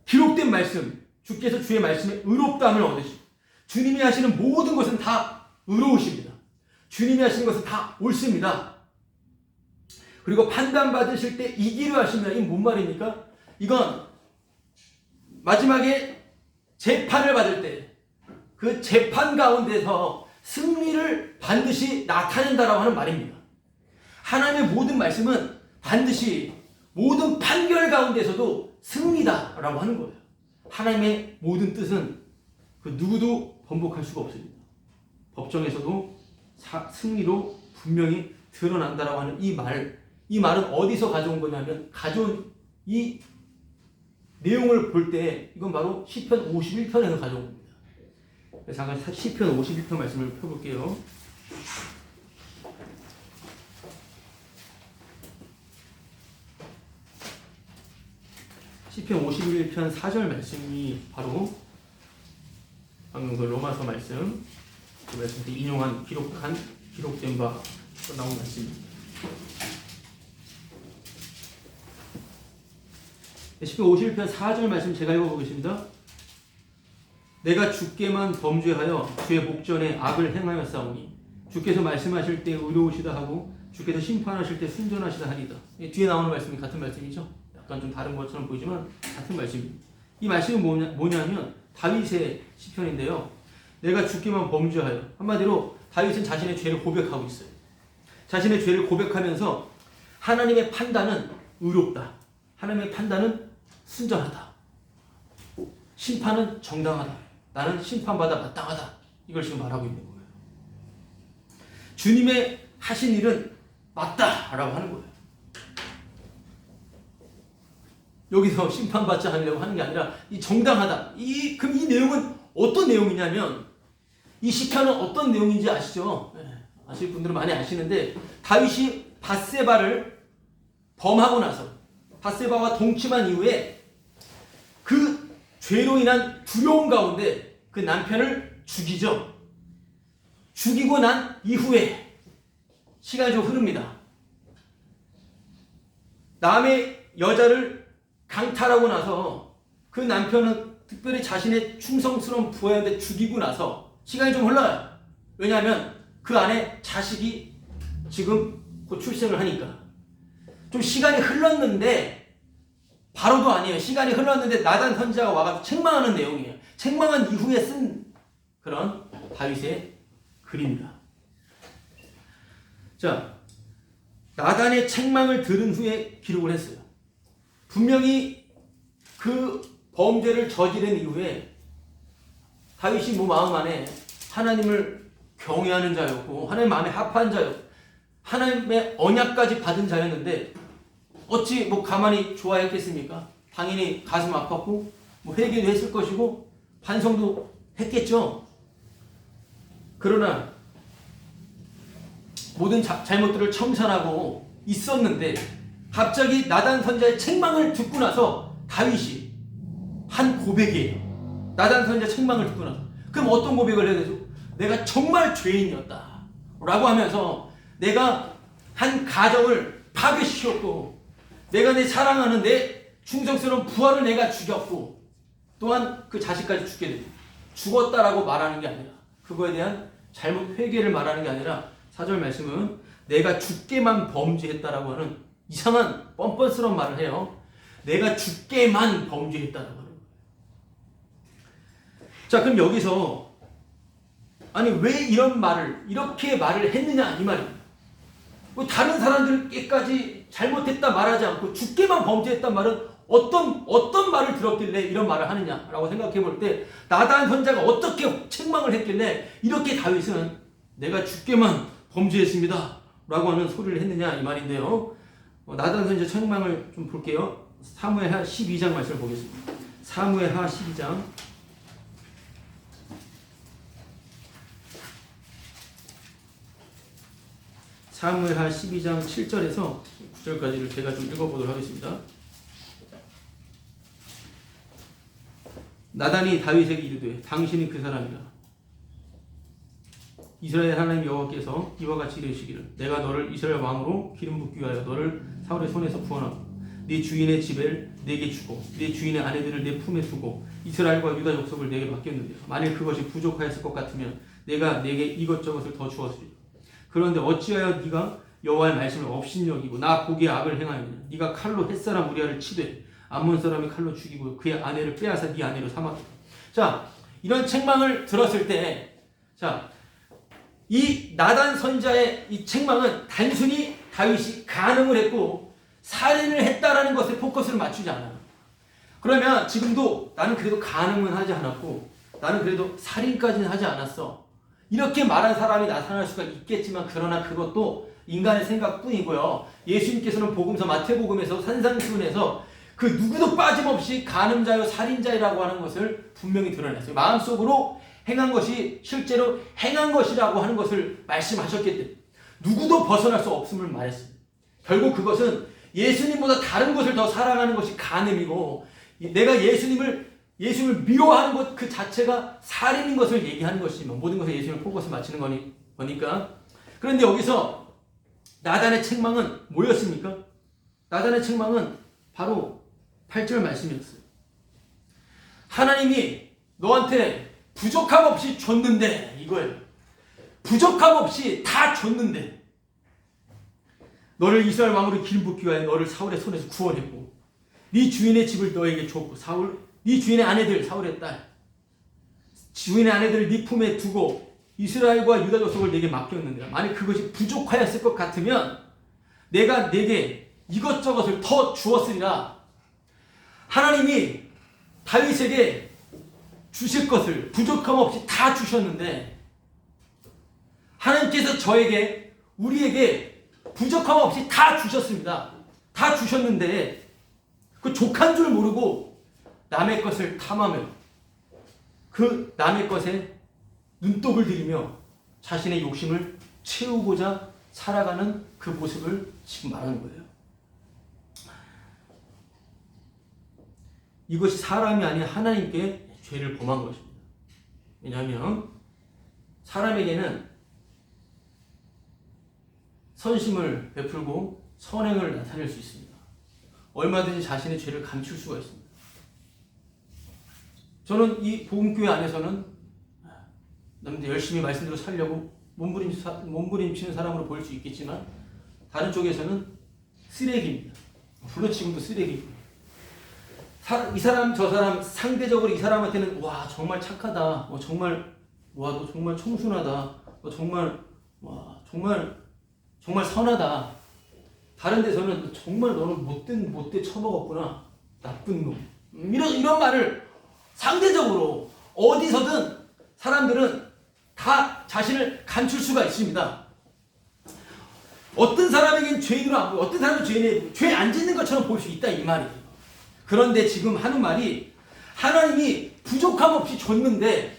기록된 말씀, 주께서 주의 말씀에 의롭다함을 얻으시고, 주님이 하시는 모든 것은 다 의로우십니다. 주님이 하시는 것은 다 옳습니다. 그리고 판단받으실 때 이기려 하시면, 이게 뭔 말입니까? 이건 마지막에 재판을 받을 때 그 재판 가운데서 승리를 반드시 나타낸다라고 하는 말입니다. 하나님의 모든 말씀은 반드시 모든 판결 가운데서도 승리다라고 하는 거예요. 하나님의 모든 뜻은 그 누구도 번복할 수가 없습니다. 법정에서도 승리로 분명히 드러난다라고 하는 이 말은 어디서 가져온 거냐면, 가져온 이 내용을 볼 때 이건 바로 시편 51편에서 가져온 겁니다. 잠깐 시편 51편 말씀을 펴볼게요. 시편 51편 4절 말씀이 바로 방금 그 로마서 말씀, 그 말씀 때 인용한 기록된 바 나온 말씀입니다. 시편 51편 4절 말씀 제가 읽어보겠습니다. 내가 주께만 범죄하여 주의 목전에 악을 행하였사오니 주께서 말씀하실 때 의로우시다 하고 주께서 심판하실 때 순전하시다 하리다. 뒤에 나오는 말씀이 같은 말씀이죠. 약간 좀 다른 것처럼 보이지만 같은 말씀입니다. 이 말씀이 뭐냐면 다윗의 시편인데요. 내가 주께만 범죄하여, 한마디로 다윗은 자신의 죄를 고백하고 있어요. 자신의 죄를 고백하면서 하나님의 판단은 의롭다, 하나님의 판단은 순전하다, 심판은 정당하다, 나는 심판받아 마땅하다, 이걸 지금 말하고 있는 거예요. 주님의 하신 일은 맞다라고 하는 거예요. 여기서 심판받지 않으려고 하는 게 아니라 이 정당하다. 그럼 이 내용은 어떤 내용이냐면, 이 시편은 어떤 내용인지 아시죠? 아실 분들은 많이 아시는데, 다윗이 밧세바를 범하고 나서 밧세바와 동침한 이후에 그 죄로 인한 두려움 가운데 그 남편을 죽이죠. 죽이고 난 이후에 시간이 좀 흐릅니다. 남의 여자를 강탈하고 나서 그 남편은 특별히 자신의 충성스러운 부하였는데 죽이고 나서 시간이 좀 흘러요. 왜냐하면 그 안에 자식이 지금 곧 출생을 하니까. 좀 시간이 흘렀는데, 바로도 아니에요. 시간이 흘렀는데 나단 선지자가 와서 책망하는 내용이에요. 책망한 이후에 쓴 그런 다윗의 글입니다. 자, 나단의 책망을 들은 후에 기록을 했어요. 분명히 그 범죄를 저지른 이후에 다윗이 마음 안에 하나님을 경외하는 자였고 하나님 마음에 합한 자였고 하나님의 언약까지 받은 자였는데 어찌 가만히 좋아했겠습니까? 당연히 가슴 아팠고 회개도 했을 것이고 반성도 했겠죠. 그러나 모든 잘못들을 청산하고 있었는데 갑자기 나단 선지자의 책망을 듣고 나서 다윗이 한 고백이에요. 나단 선지자 책망을 듣고 나서. 그럼 어떤 고백을 해야 되죠? 내가 정말 죄인이었다 라고 하면서 내가 한 가정을 파괴시켰고 내가 내 사랑하는 내 충성스러운 부하를 내가 죽였고 또한 그 자식까지 죽게 되고 죽었다라고 말하는 게 아니라 그거에 대한 잘못 회개를 말하는 게 아니라 4절 말씀은 내가 주께만 범죄했다라고 하는 이상한 뻔뻔스러운 말을 해요. 내가 죽게만 범죄했다라고 하는 거예요. 자, 그럼 여기서 아니 왜 이렇게 말을 했느냐 이 말입니다. 뭐 다른 사람들께까지 잘못했다 말하지 않고 죽게만 범죄했단 말은 어떤 말을 들었길래 이런 말을 하느냐라고 생각해 볼 때 나단 선자가 어떻게 책망을 했길래 이렇게 다윗은 내가 죽게만 범죄했습니다 라고 하는 소리를 했느냐 이 말인데요. 나단 선자 책망을 좀 볼게요. 사무엘하 12장 말씀을 보겠습니다. 사무엘하 12장 사무엘하 12장 7절에서 9절까지를 제가 좀 읽어보도록 하겠습니다. 나단이 다윗에게 이르되 당신이 그 사람이라. 이스라엘 하나님 여호와께서 이와 같이 이르시기를 내가 너를 이스라엘 왕으로 기름 붓기 위하여 너를 사울의 손에서 구원하고 네 주인의 집을 내게 주고 네 주인의 아내들을 내 품에 두고 이스라엘과 유다 족속을 내게 맡겼는데 만일 그것이 부족하였을 것 같으면 내가 내게 이것저것을 더 주었으리라. 그런데 어찌하여 네가 여호와의 말씀을 업신여기고 나 보기에 악을 행하였느냐. 네가 칼로 햇사람 우리아를 치되 암몬 사람의 칼로 죽이고 그의 아내를 빼앗아 네 아내로 삼았다. 자, 이런 책망을 들었을 때, 자, 이 나단 선자의 이 책망은 단순히 다윗이 간음을 했고 살인을 했다라는 것에 포커스를 맞추지 않아요. 그러면 지금도 나는 그래도 간음은 하지 않았고 나는 그래도 살인까지는 하지 않았어. 이렇게 말한 사람이 나타날 수가 있겠지만 그러나 그것도 인간의 생각뿐이고요. 예수님께서는 복음서 마태복음에서 산상수훈에서 그 누구도 빠짐없이 간음자요 살인자라고 하는 것을 분명히 드러냈어요. 마음속으로 행한 것이 실제로 행한 것이라고 하는 것을 말씀하셨기 때문에 누구도 벗어날 수 없음을 말했습니다. 결국 그것은 예수님보다 다른 것을 더 사랑하는 것이 간음이고 내가 예수님을 미워하는 것 그 자체가 살인인 것을 얘기하는 것이지만 모든 것에 예수님을 포커스 맞추는 거니까. 그런데 여기서 나단의 책망은 뭐였습니까? 나단의 책망은 바로 8절 말씀이었어요. 하나님이 너한테 부족함 없이 줬는데 이거예요. 부족함 없이 다 줬는데 너를 이스라엘 왕으로 기름 붓기 위하여 너를 사울의 손에서 구원했고 네 주인의 집을 너에게 줬고 네 주인의 아내들 사울의 딸 주인의 아내들을 네 품에 두고 이스라엘과 유다 족속을 내게 맡겼는데 만약 그것이 부족하였을 것 같으면 내가 내게 이것저것을 더 주었으리라. 하나님이 다윗에게 주실 것을 부족함 없이 다 주셨는데 하나님께서 우리에게 부족함 없이 다 주셨습니다. 다 주셨는데 그 족한 줄 모르고 남의 것을 탐하며 그 남의 것에 눈독을 들이며 자신의 욕심을 채우고자 살아가는 그 모습을 지금 말하는 거예요. 이것이 사람이 아닌 하나님께 죄를 범한 것입니다. 왜냐하면 사람에게는 선심을 베풀고 선행을 나타낼 수 있습니다. 얼마든지 자신의 죄를 감출 수가 있습니다. 저는 이 복음교회 안에서는 남들 열심히 말씀대로 살려고 몸부림치는 사람으로 보일 수 있겠지만 다른 쪽에서는 쓰레기입니다. 물론 지금도 쓰레기입니다. 이 사람 저 사람 상대적으로 이 사람한테는 와 정말 착하다, 정말 와 너 정말 청순하다, 너 정말 와 정말 선하다. 다른 데서는 정말 너는 못돼 처먹었구나, 나쁜 놈. 이런 말을 상대적으로 어디서든 사람들은 다 자신을 감출 수가 있습니다. 어떤 사람에겐 죄인으로 안 보고 어떤 사람은 죄 안 짓는 것처럼 볼 수 있다 이 말이에요. 그런데 지금 하는 말이 하나님이 부족함 없이 줬는데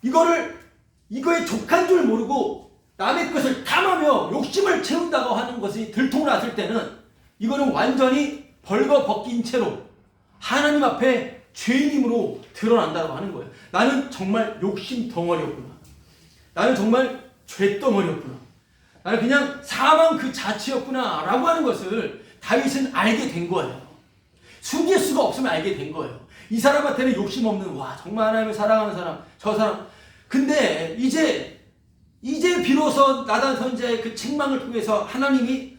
이거에 족한 줄 모르고 남의 것을 탐하며 욕심을 채운다고 하는 것이 들통났을 때는 이거는 완전히 벌거벗긴 채로 하나님 앞에 죄인임으로 드러난다고 하는 거예요. 나는 정말 욕심 덩어리였구나. 나는 정말 죄덩어리였구나. 나는 그냥 사망 그 자체였구나 라고 하는 것을 다윗은 알게 된 거예요. 숨길 수가 없으면 알게 된 거예요. 이 사람한테는 욕심 없는 정말 하나님을 사랑하는 사람, 저 사람. 근데 이제 비로소 나단 선자의 그 책망을 통해서 하나님이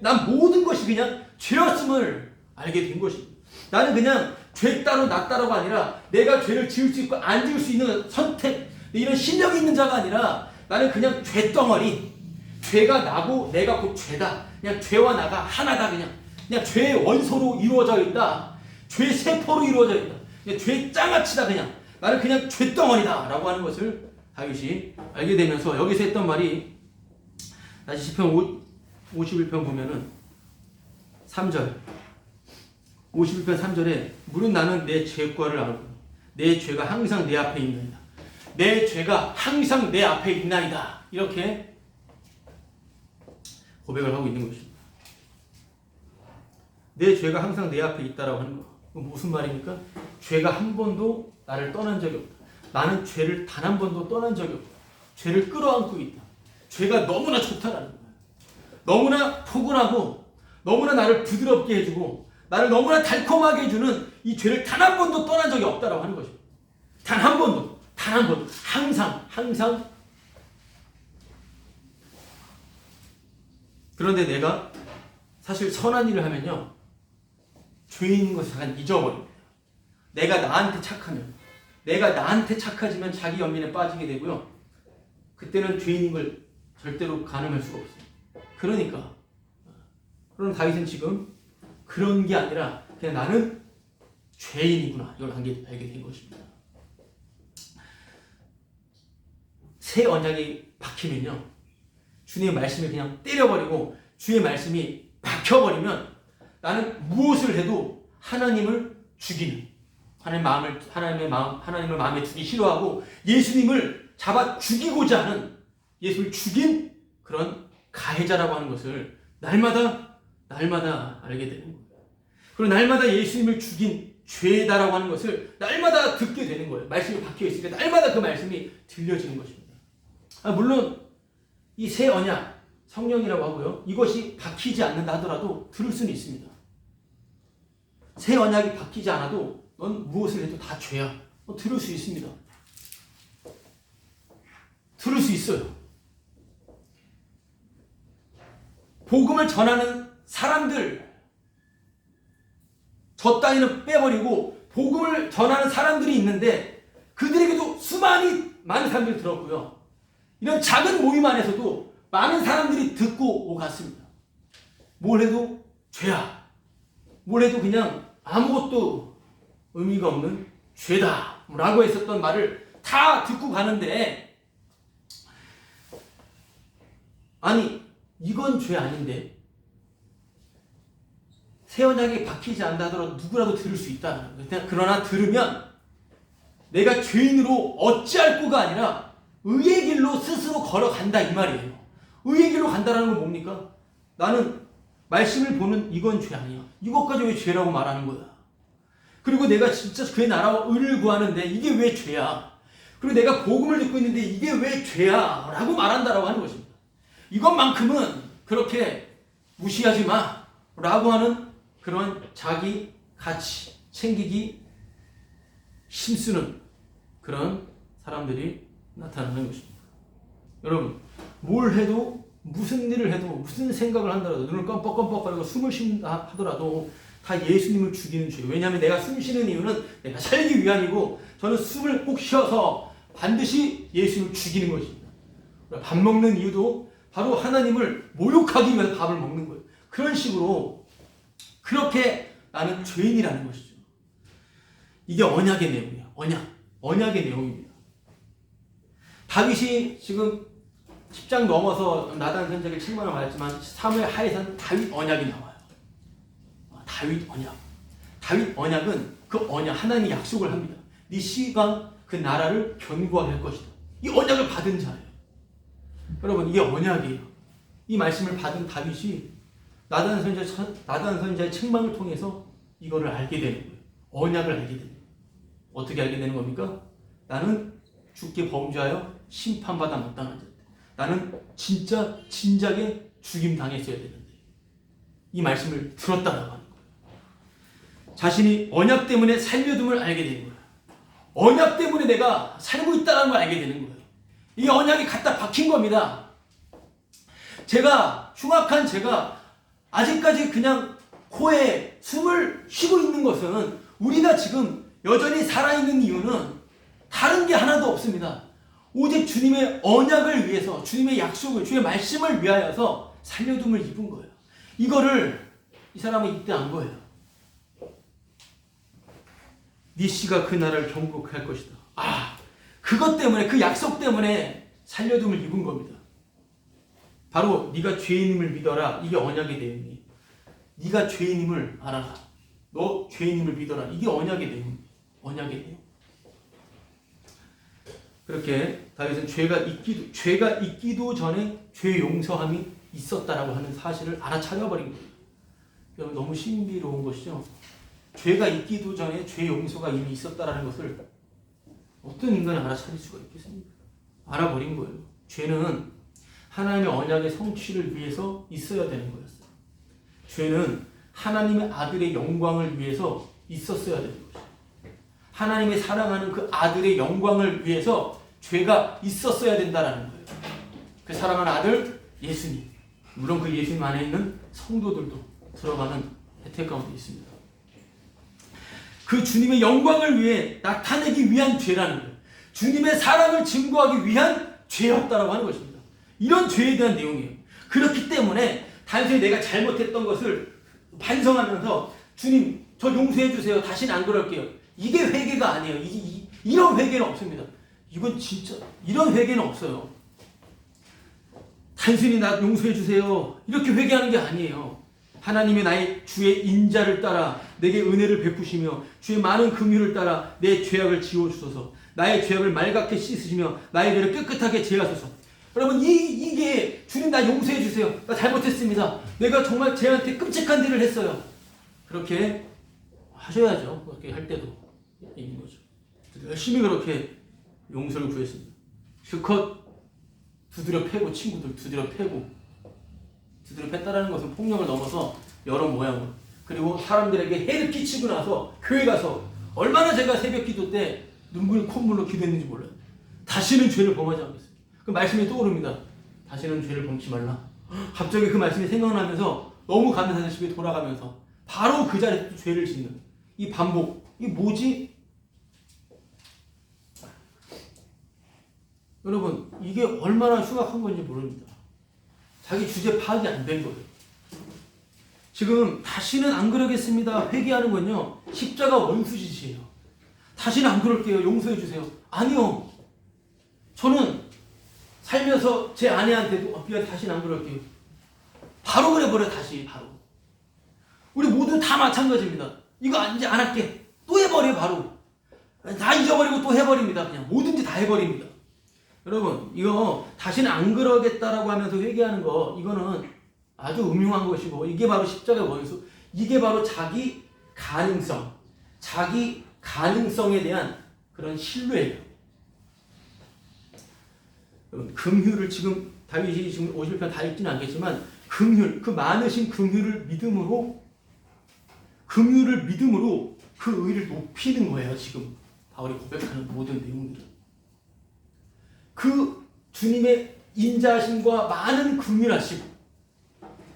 난 모든 것이 그냥 죄였음을 알게 된 것입니다. 나는 그냥 죄 따로 나 따로가 아니라 내가 죄를 지을 수 있고 안 지을 수 있는 선택, 이런 실력이 있는 자가 아니라 나는 그냥 죄덩어리, 죄가 나고 내가 곧 죄다. 그냥 죄와 나가 하나다. 그냥 죄의 원소로 이루어져 있다. 죄 세포로 이루어져 있다. 그냥 죄 장아찌다. 그냥 나는 그냥 죄덩어리다 라고 하는 것을 다윗이 알게 되면서 여기서 했던 말이, 다시 시편 51편 보면은 3절, 51편 3절에 무릇 나는 내 죄과를 알고 내 죄가 항상 내 앞에 있나이다. 내 죄가 항상 내 앞에 있나이다. 이렇게 고백을 하고 있는 것입니다. 내 죄가 항상 내 앞에 있다라고 하는 거. 무슨 말입니까? 죄가 한 번도 나를 떠난 적이 없다. 나는 죄를 단 한 번도 떠난 적이 없다. 죄를 끌어안고 있다. 죄가 너무나 좋다라는 거예요. 너무나 포근하고 너무나 나를 부드럽게 해주고 나를 너무나 달콤하게 해주는 이 죄를 단 한 번도 떠난 적이 없다라고 하는 것입니다. 단 한 번도. 단 한 번도. 항상. 그런데 내가 사실 선한 일을 하면요, 죄인인 것을 잠깐 잊어버립니다. 내가 나한테 착하면, 내가 나한테 착해지면 자기 연민에 빠지게 되고요, 그때는 죄인인 걸 절대로 가늠할 수가 없어요. 그러니까 그럼 다윗은 지금 그런 게 아니라 그냥 나는 죄인이구나, 이걸 알게 된 것입니다. 새 언약이 박히면요, 주님의 말씀을 그냥 때려버리고 주의 말씀이 박혀버리면 나는 무엇을 해도 하나님을 죽이는, 하나님을 마음에 두기 싫어하고 예수님을 잡아 죽이고자 하는, 예수를 죽인 그런 가해자라고 하는 것을 날마다 알게 되는 거예요. 그리고 날마다 예수님을 죽인 죄다라고 하는 것을 날마다 듣게 되는 거예요. 말씀이 박혀 있으니까 날마다 그 말씀이 들려지는 것입니다. 물론 이 새 언약, 성령이라고 하고요, 이것이 박히지 않는다 하더라도 들을 수는 있습니다. 새 언약이 박히지 않아도 넌 무엇을 해도 다 죄야. 들을 수 있습니다. 들을 수 있어요. 복음을 전하는 사람들, 저 따위는 빼버리고 복음을 전하는 사람들이 있는데 그들에게도 많은 사람들이 들었고요, 이런 작은 모임 안에서도 많은 사람들이 듣고 오갔습니다. 뭘 해도 죄야. 뭘 해도 그냥 아무것도 의미가 없는 죄다 라고 했었던 말을 다 듣고 가는데, 아니 이건 죄 아닌데, 새 언약이 박히지 않다 하더라도 누구라도 들을 수 있다. 그러나 들으면 내가 죄인으로 어찌할 거가 아니라 의의 길로 스스로 걸어간다, 이 말이에요. 의의 길로 간다라는 건 뭡니까? 나는 말씀을 보는 이건 죄 아니야. 이것까지 왜 죄라고 말하는 거야? 그리고 내가 진짜 그의 나라와 의를 구하는데 이게 왜 죄야? 그리고 내가 복음을 듣고 있는데 이게 왜 죄야? 라고 말한다라고 하는 것입니다. 이것만큼은 그렇게 무시하지 마 라고 하는 그런 자기 가치 챙기기 힘쓰는 그런 사람들이 나타나는 것입니다. 여러분, 뭘 해도, 무슨 일을 해도, 무슨 생각을 한다라도, 눈을 껌뻑껌뻑거리고 숨을 쉰다 하더라도 다 예수님을 죽이는 죄예요. 왜냐하면 내가 숨 쉬는 이유는 내가 살기 위함이고, 저는 숨을 꼭 쉬어서 반드시 예수님을 죽이는 것입니다. 밥 먹는 이유도 바로 하나님을 모욕하기 위해서 밥을 먹는 거예요. 그런 식으로 그렇게 나는 죄인이라는 것이죠. 이게 언약의 내용이에요. 언약의 내용입니다. 다윗이 지금 10장 넘어서 나단 선지자에게 책망을 받았지만 사무엘 하에서는 다윗 언약이 나와요. 다윗 언약. 다윗 언약은 그 언약, 하나님이 약속을 합니다. 네 씨가 그 나라를 견고하게 할 것이다. 이 언약을 받은 자예요. 여러분, 이게 언약이에요. 이 말씀을 받은 다윗이 나단 선지자의 책망을 통해서 이거를 알게 되는 거예요. 언약을 알게 되는 거예요. 어떻게 알게 되는 겁니까? 나는 죽게 범죄하여 심판받아 마땅한 자다. 나는 진작에 죽임 당했어야 되는데 이 말씀을 들었다라고 하는 거예요. 자신이 언약 때문에 살려둠을 알게 되는 거예요. 언약 때문에 내가 살고 있다는 걸 알게 되는 거예요. 이 언약이 갖다 박힌 겁니다. 흉악한 제가 아직까지 그냥 코에 숨을 쉬고 있는 것은 우리가 지금 여전히 살아있는 이유는 다른 게 하나도 없습니다. 오직 주님의 언약을 위해서, 주님의 약속을, 주의 말씀을 위하여서 살려둠을 입은 거예요. 이거를 이 사람은 이때 안 거예요. 네 씨가 그 나라를 경복할 것이다. 그것 때문에, 그 약속 때문에 살려둠을 입은 겁니다. 바로 네가 죄인임을 믿어라. 이게 언약의 내용이에요. 네가 죄인임을 알아라. 너 죄인임을 믿어라. 이게 언약의 내용이에요. 언약의 내용. 그렇게 다윗은 죄가 있기도 전에 죄 용서함이 있었다라고 하는 사실을 알아차려버린 거예요. 여러분 너무 신비로운 것이죠. 죄가 있기도 전에 죄 용서가 이미 있었다라는 것을 어떤 인간이 알아차릴 수가 있겠습니까? 알아버린 거예요. 죄는 하나님의 언약의 성취를 위해서 있어야 되는 거였어요. 죄는 하나님의 아들의 영광을 위해서 있었어야 되는 거죠. 하나님의 사랑하는 그 아들의 영광을 위해서 죄가 있었어야 된다라는 거예요. 그 사랑하는 아들 예수님, 물론 그 예수님 안에 있는 성도들도 들어가는 혜택 가운데 있습니다. 그 주님의 영광을 위해 나타내기 위한 죄라는 거예요. 주님의 사랑을 증거하기 위한 죄였다라고 하는 것입니다. 이런 죄에 대한 내용이에요. 그렇기 때문에 단순히 내가 잘못했던 것을 반성하면서 주님 저 용서해 주세요. 다시는 안 그럴게요. 이게 회개가 아니에요. 이런 회개는 없습니다. 이건 진짜 이런 회개는 없어요. 단순히 나 용서해 주세요. 이렇게 회개하는 게 아니에요. 하나님의 나의 주의 인자를 따라 내게 은혜를 베푸시며 주의 많은 긍휼을 따라 내 죄악을 지워주소서. 나의 죄악을 맑게 씻으시며 나의 죄를 깨끗하게 제하소서. 여러분 이게 주님 나 용서해 주세요. 나 잘못했습니다. 내가 정말 쟤한테 끔찍한 일을 했어요. 그렇게 하셔야죠. 그렇게 할 때도 있는 거죠. 열심히 그렇게 용서를 구했습니다. 실컷 두드려 패고 친구들 두드려 팼다라는 것은 폭력을 넘어서 여러 모양으로 그리고 사람들에게 해를 끼치고 나서 교회 가서 얼마나 제가 새벽 기도 때 눈물 콧물로 기도했는지 몰라요. 다시는 죄를 범하지 않겠습니다. 그 말씀이 떠오릅니다. 다시는 죄를 범치 말라. 갑자기 그 말씀이 생각나면서 너무 감사해서 집에 돌아가면서 바로 그 자리에 죄를 짓는 이 반복. 이게 뭐지? 여러분 이게 얼마나 흉악한 건지 모릅니다. 자기 주제 파악이 안 된 거예요. 지금 다시는 안 그러겠습니다. 회개하는 건요. 십자가 원수짓이에요. 다시는 안 그럴게요. 용서해 주세요. 아니요. 저는 살면서 제 아내한테도 미안 다시는 안 그럴게요. 바로 그래버려 다시 바로. 우리 모두 다 마찬가지입니다. 이거 이제 안 할게. 또 해버려 바로. 다 잊어버리고 또 해버립니다. 그냥 뭐든지 다 해버립니다. 여러분 이거 다시는 안 그러겠다라고 하면서 회개하는 거 이거는 아주 음흉한 것이고 이게 바로 십자가의 원수. 이게 바로 자기 가능성에 대한 그런 신뢰예요. 여러분 금휼을 지금 다윗이 지금 50편 다 읽지는 않겠지만 금휼 그 많으신 금휼을 믿음으로 그 의를 높이는 거예요. 지금 바울이 고백하는 모든 내용들은. 그 주님의 인자하심과 많은 긍휼하심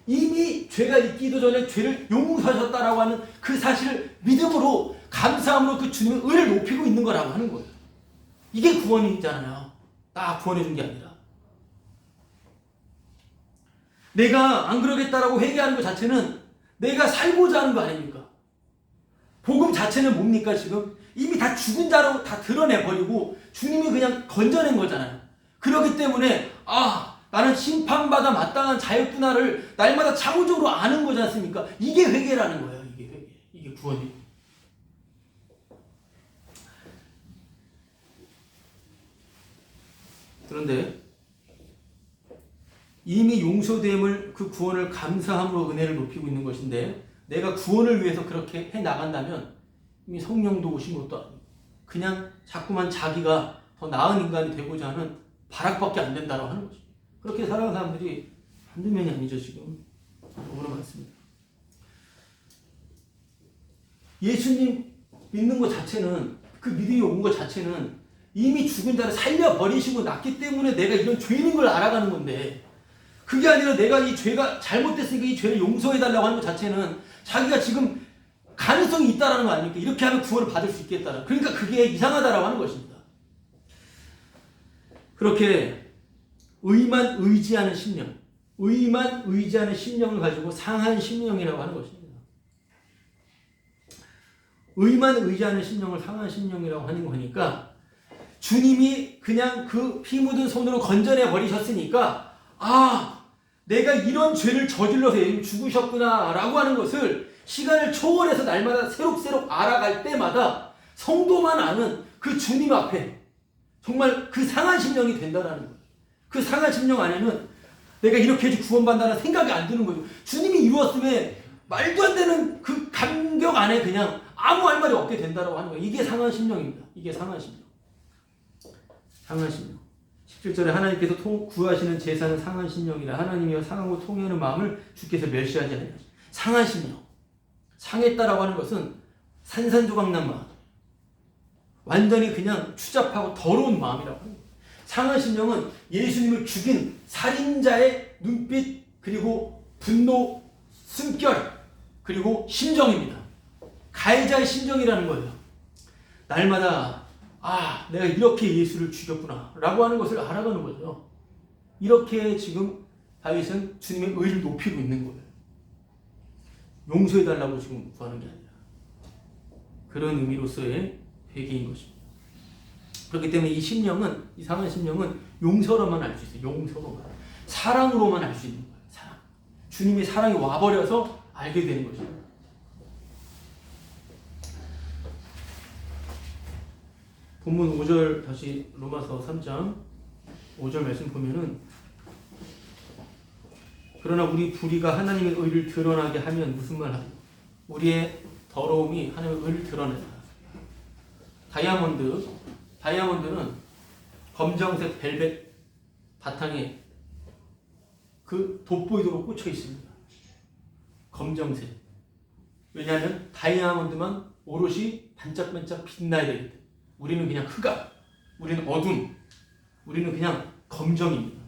이미 죄가 있기도 전에 죄를 용서하셨다라고 하는 그 사실을 믿음으로 감사함으로 그 주님의 의를 높이고 있는 거라고 하는 거예요. 이게 구원이잖아요. 나 구원해 준 게 아니라 내가 안 그러겠다라고 회개하는 것 자체는 내가 살고자 하는 거 아닙니까? 복음 자체는 뭡니까 지금? 이미 다 죽은 자로 다 드러내버리고 주님이 그냥 건져낸 거잖아요. 그렇기 때문에 나는 심판받아 마땅한 자였구나를 날마다 창조적으로 아는 거지 않습니까? 이게 회개라는 거예요. 이게 회개. 이게 구원이에요. 그런데 이미 용서됨을 그 구원을 감사함으로 은혜를 높이고 있는 것인데 내가 구원을 위해서 그렇게 해나간다면 이미 성령도 오신 것도 아니고 그냥 자꾸만 자기가 더 나은 인간이 되고자 하는 발악밖에 안 된다고 하는 거죠. 그렇게 살아가는 사람들이 한두 명이 아니죠. 지금 너무나 많습니다. 예수님 믿는 것 자체는 그 믿음이 온 것 자체는 이미 죽은 자를 살려버리시고 났기 때문에 내가 이런 죄인인 걸 알아가는 건데 그게 아니라 내가 이 죄가 잘못됐으니까 이 죄를 용서해달라고 하는 것 자체는 자기가 지금 가능성이 있다라는 거 아닙니까? 이렇게 하면 구원을 받을 수 있겠다는. 그러니까 그게 이상하다라고 하는 것입니다. 그렇게 의만 의지하는 심령, 의만 의지하는 심령을 가지고 상한 심령이라고 하는 것입니다. 의만 의지하는 심령을 상한 심령이라고 하는 거니까 주님이 그냥 그 피 묻은 손으로 건져내 버리셨으니까 내가 이런 죄를 저질러서 죽으셨구나 라고 하는 것을 시간을 초월해서 날마다 새록새록 알아갈 때마다 성도만 아는 그 주님 앞에 정말 그 상한 심령이 된다라는 거예요. 그 상한 심령 안에는 내가 이렇게 해서 구원받는다는 생각이 안 드는 거죠. 주님이 이루었음에 말도 안 되는 그 감격 안에 그냥 아무 할 말이 없게 된다라고 하는 거예요. 이게 상한 심령입니다. 이게 상한 심령. 상한 심령. 17절에 하나님께서 구하시는 제사는 상한 심령이라 하나님이여 상하고 통회하는 마음을 주께서 멸시하지 않으시라. 상한 심령. 상했다라고 하는 것은 산산조각난 마음. 완전히 그냥 추잡하고 더러운 마음이라고 합니다. 상한 심령은 예수님을 죽인 살인자의 눈빛, 그리고 분노, 숨결, 그리고 심정입니다. 가해자의 심정이라는 거예요. 날마다 내가 이렇게 예수를 죽였구나 라고 하는 것을 알아가는 거죠. 이렇게 지금 다윗은 주님의 의를 높이고 있는 거예요. 용서해달라고 지금 구하는 게 아니라 그런 의미로서의 회개인 것입니다. 그렇기 때문에 이 심령은, 이 상한 심령은 용서로만 알 수 있어요. 용서로만. 사랑으로만 알 수 있는 거예요. 사랑. 주님의 사랑이 와버려서 알게 되는 것입니다. 본문 5절 다시 로마서 3장 5절 말씀 보면은 그러나 우리 불의가 하나님의 의를 드러나게 하면 무슨 말 하죠? 우리의 더러움이 하나님의 의를 드러낸다. 다이아몬드는 검정색 벨벳 바탕에 그 돋보이도록 꽂혀 있습니다. 검정색. 왜냐하면 다이아몬드만 오롯이 반짝반짝 빛나야 되기 때문에. 우리는 그냥 흑암, 우리는 어둠, 우리는 그냥 검정입니다.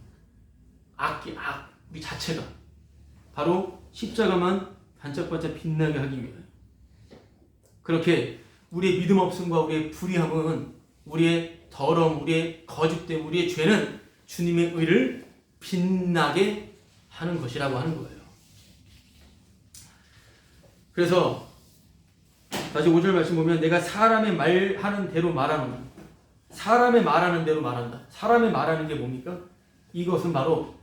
우리 자체가 바로 십자가만 반짝반짝 빛나게 하기 위하여. 그렇게 우리의 믿음 없음과 우리의 불의함은, 우리의 더러움, 우리의 거짓됨, 우리의 죄는 주님의 의를 빛나게 하는 것이라고 하는 거예요. 그래서 다시 5절 말씀 보면 내가 사람의 말하는 대로 말하노라. 사람의 말하는 대로 말한다. 사람의 말하는 게 뭡니까? 이것은 바로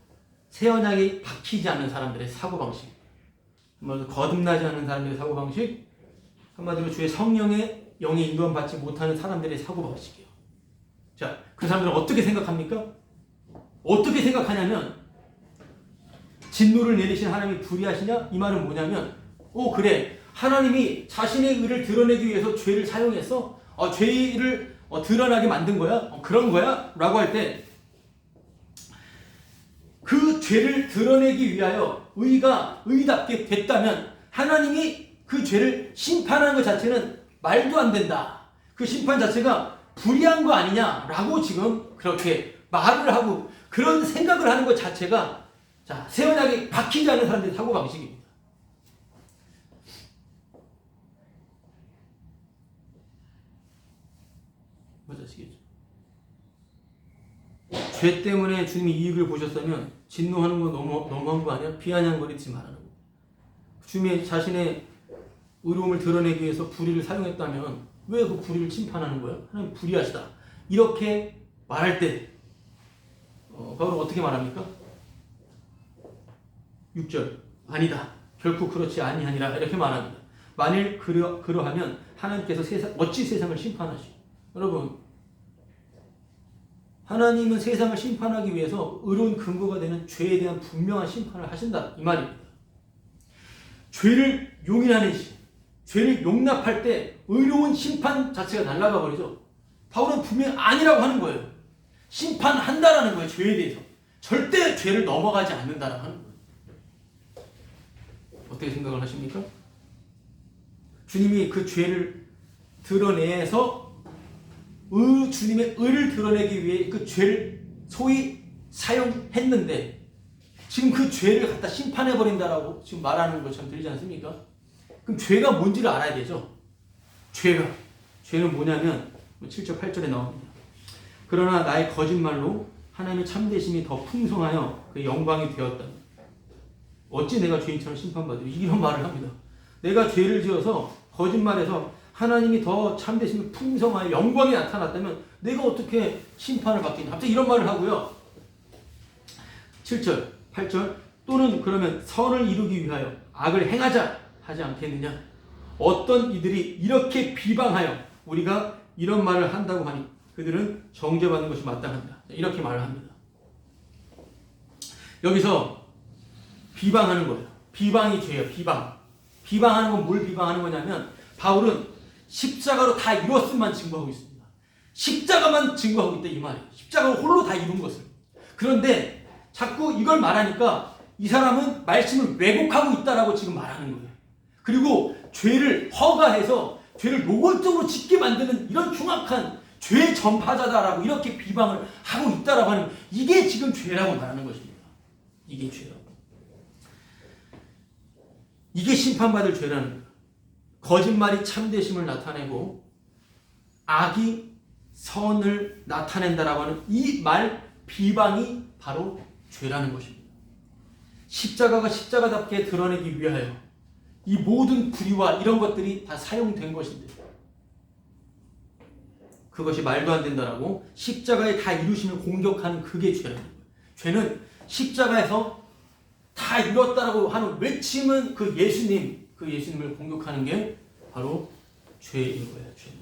새 언약이 박히지 않는 사람들의 사고방식, 거듭나지 않는 사람들의 사고방식, 한마디로 주의 성령의 영에 인도받지 못하는 사람들의 사고방식이에요. 자, 그 사람들은 어떻게 생각합니까? 어떻게 생각하냐면 진노를 내리신 하나님이 불의하시냐? 이 말은 뭐냐면 그래, 하나님이 자신의 의를 드러내기 위해서 죄를 사용해서 죄를 드러나게 만든 거야? 그런 거야? 라고 할 때 그 죄를 드러내기 위하여 의가 의답게 됐다면 하나님이 그 죄를 심판하는 것 자체는 말도 안 된다. 그 심판 자체가 불의한 거 아니냐라고 지금 그렇게 말을 하고 그런 생각을 하는 것 자체가 새 언약에 박히지 않은 사람들의 사고방식입니다. 뭔지 아시겠죠? 죄 때문에 주님이 이익을 보셨다면 진노하는 건 너무한 거 아니야? 비아냥거리지 말라는 거. 주님이 자신의 의로움을 드러내기 위해서 불의를 사용했다면 왜 그 불의를 심판하는 거야? 하나님 불의하시다. 이렇게 말할 때 바로 어떻게 말합니까? 6절 아니다. 결코 그렇지 아니하니라 이렇게 말합니다. 만일 그러하면 하나님께서 어찌 세상을 심판하시오? 여러분, 하나님은 세상을 심판하기 위해서 의로운 근거가 되는 죄에 대한 분명한 심판을 하신다 이 말입니다. 죄를 용인하는 시, 죄를 용납할 때 의로운 심판 자체가 날아가 버리죠. 바울은 분명히 아니라고 하는 거예요. 심판한다라는 거예요. 죄에 대해서 절대 죄를 넘어가지 않는다라고 하는 거예요. 어떻게 생각을 하십니까? 주님이 그 죄를 드러내서 주님의 의를 드러내기 위해 그 죄를 소위 사용했는데 지금 그 죄를 갖다 심판해 버린다라고 지금 말하는 것처럼 들리지 않습니까? 그럼 죄가 뭔지를 알아야 되죠. 죄는 뭐냐면 7절 8절에 나옵니다. 그러나 나의 거짓말로 하나님의 참되심이 더 풍성하여 그 영광이 되었다. 어찌 내가 죄인처럼 심판받으리? 이런 말을 합니다. 내가 죄를 지어서 거짓말해서 하나님이 더 참되심이 풍성하여 영광이 나타났다면 내가 어떻게 심판을 받겠냐? 갑자기 이런 말을 하고요. 7절 8절 또는 그러면 선을 이루기 위하여 악을 행하자 하지 않겠느냐? 어떤 이들이 이렇게 비방하여 우리가 이런 말을 한다고 하니 그들은 정죄받는 것이 마땅한다. 이렇게 말을 합니다. 여기서 비방하는 거예요. 비방이 죄예요. 비방하는 건 뭘 비방하는 거냐면 바울은 십자가로 다 이뤘음만 증거하고 있습니다. 십자가만 증거하고 있다 이 말이에요. 십자가 홀로 다 이룬 것을. 그런데 자꾸 이걸 말하니까 이 사람은 말씀을 왜곡하고 있다라고 지금 말하는 거예요. 그리고 죄를 허가해서 죄를 노골적으로 짓게 만드는 이런 흉악한 죄 전파자다라고 이렇게 비방을 하고 있다라고 하는 이게 지금 죄라고 말하는 것입니다. 이게 죄라고. 이게 심판받을 죄라는 거예요. 거짓말이 참되심을 나타내고 악이 선을 나타낸다라고 하는 이 말 비방이 바로 죄라는 것입니다. 십자가가 십자가답게 드러내기 위하여 이 모든 불의와 이런 것들이 다 사용된 것인데 그것이 말도 안 된다라고 십자가에 다 이루심을 공격하는 그게 죄라는 거예요. 죄는 십자가에서 다 이뤘다라고 하는 외침은 그 예수님을 공격하는 게 바로 죄인 거예요. 죄는.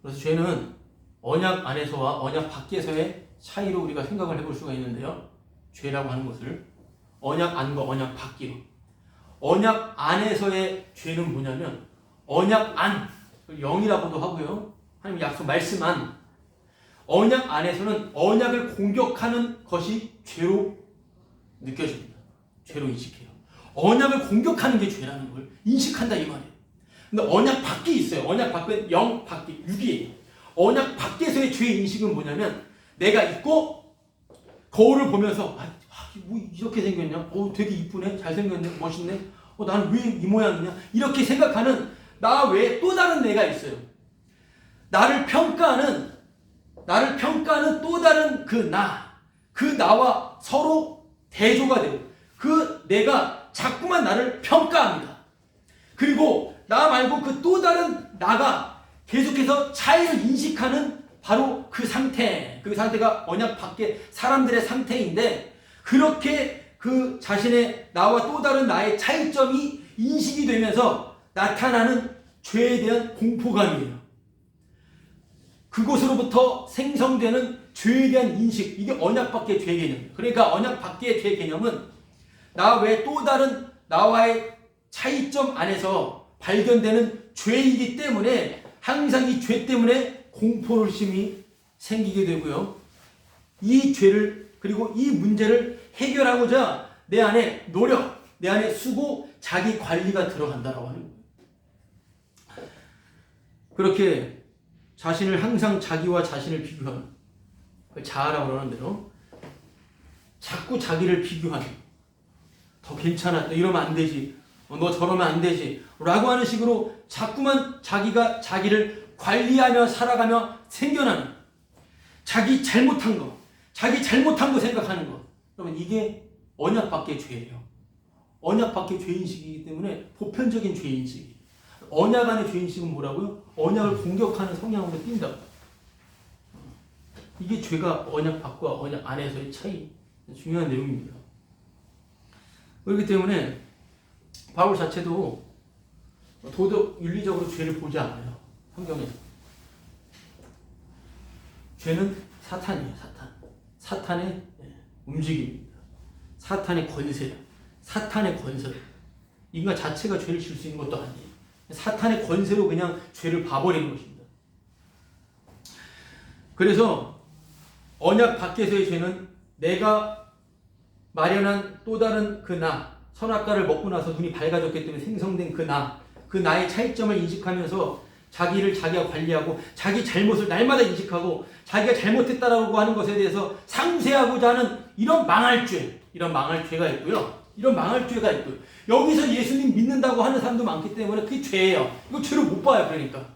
그래서 죄는 언약 안에서와 언약 밖에서의 차이로 우리가 생각을 해볼 수가 있는데요. 죄라고 하는 것을 언약 안과 언약 밖으로. 언약 안에서의 죄는 뭐냐면 언약 안, 영이라고도 하고요. 하나님 약속 말씀 안. 언약 안에서는 언약을 공격하는 것이 죄로 느껴집니다. 죄로 인식해요. 언약을 공격하는 게 죄라는 걸 인식한다 이 말이에요. 근데 언약 밖에 있어요. 언약 밖에 영 밖에 육이에요. 언약 밖에서의 죄 인식은 뭐냐면 내가 있고 거울을 보면서 뭐 이렇게 생겼냐? 되게 이쁘네, 잘생겼네, 멋있네. 나는 왜 이 모양이냐? 이렇게 생각하는 나 외에 또 다른 내가 있어요. 나를 평가하는 또 다른 그 나와 서로 대조가 되고 그 내가 자꾸만 나를 평가합니다. 그리고 나 말고 그 또 다른 나가 계속해서 차이를 인식하는 바로 그 상태가 언약 밖의 사람들의 상태인데 그렇게 그 자신의 나와 또 다른 나의 차이점이 인식이 되면서 나타나는 죄에 대한 공포감이에요. 그곳으로부터 생성되는 죄에 대한 인식, 이게 언약 밖의 죄 개념이에요. 그러니까 언약 밖의 죄 개념은 나 외에 또 다른 나와의 차이점 안에서 발견되는 죄이기 때문에 항상 이 죄 때문에 공포심이 생기게 되고요. 이 죄를 그리고 이 문제를 해결하고자 내 안에 노력, 내 안에 수고, 자기 관리가 들어간다라고 하는 거예요. 그렇게 자신을 항상 자기와 자신을 비교하는 자아라고 그러는 대로 자꾸 자기를 비교하는 더 괜찮아, 너 이러면 안 되지, 너 저러면 안 되지 라고 하는 식으로 자꾸만 자기가 자기를 관리하며 살아가며 생겨나는 자기 잘못한 거 생각하는 거. 그러면 이게 언약 밖의 죄예요. 언약 밖의 죄인식이기 때문에 보편적인 죄인식. 언약 안의 죄인식은 뭐라고요? 언약을 공격하는 성향으로 띈다. 이게 죄가 언약 밖과 언약 안에서의 차이. 중요한 내용입니다. 그렇기 때문에 바울 자체도 도덕 윤리적으로 죄를 보지 않아요. 성경에서. 죄는 사탄이에요. 사탄의 움직임입니다. 사탄의 권세. 인간 자체가 죄를 지을 수 있는 것도 아니에요. 사탄의 권세로 그냥 죄를 봐버리는 것입니다. 그래서 언약 밖에서의 죄는 내가 마련한 또 다른 그 선악과를 먹고 나서 눈이 밝아졌기 때문에 생성된 그 나의 차이점을 인식하면서 자기가 관리하고 자기 잘못을 날마다 인식하고 자기가 잘못했다라고 하는 것에 대해서 상쇄하고자 하는 이런 망할 죄. 이런 망할 죄가 있고요. 이런 망할 죄가 있고요. 여기서 예수님 믿는다고 하는 사람도 많기 때문에 그게 죄예요. 이거 죄로 못 봐요. 그러니까.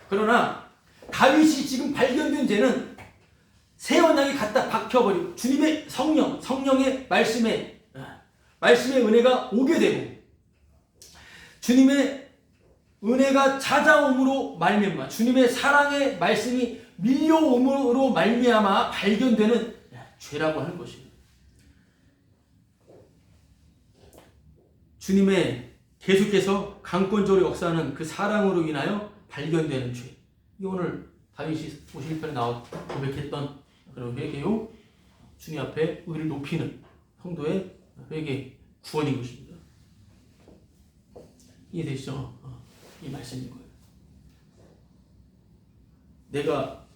그러나 다윗이 지금 발견된 죄는 새 언약이 갖다 박혀버리고 주님의 성령의 말씀에 은혜가 오게 되고 주님의 은혜가 찾아옴으로 말미암아 주님의 사랑의 말씀이 밀려옴으로 말미암아 발견되는 죄라고 하는 것입니다. 주님의 계속해서 강권적으로 역사하는 그 사랑으로 인하여 발견되는 죄. 이 오늘 다윗이 51편에 나와 고백했던 그런 회개요. 주님 앞에 의를 높이는 성도의 회개 구원인 것입니다. 이해되시죠? 이 말씀인 거예요. 내가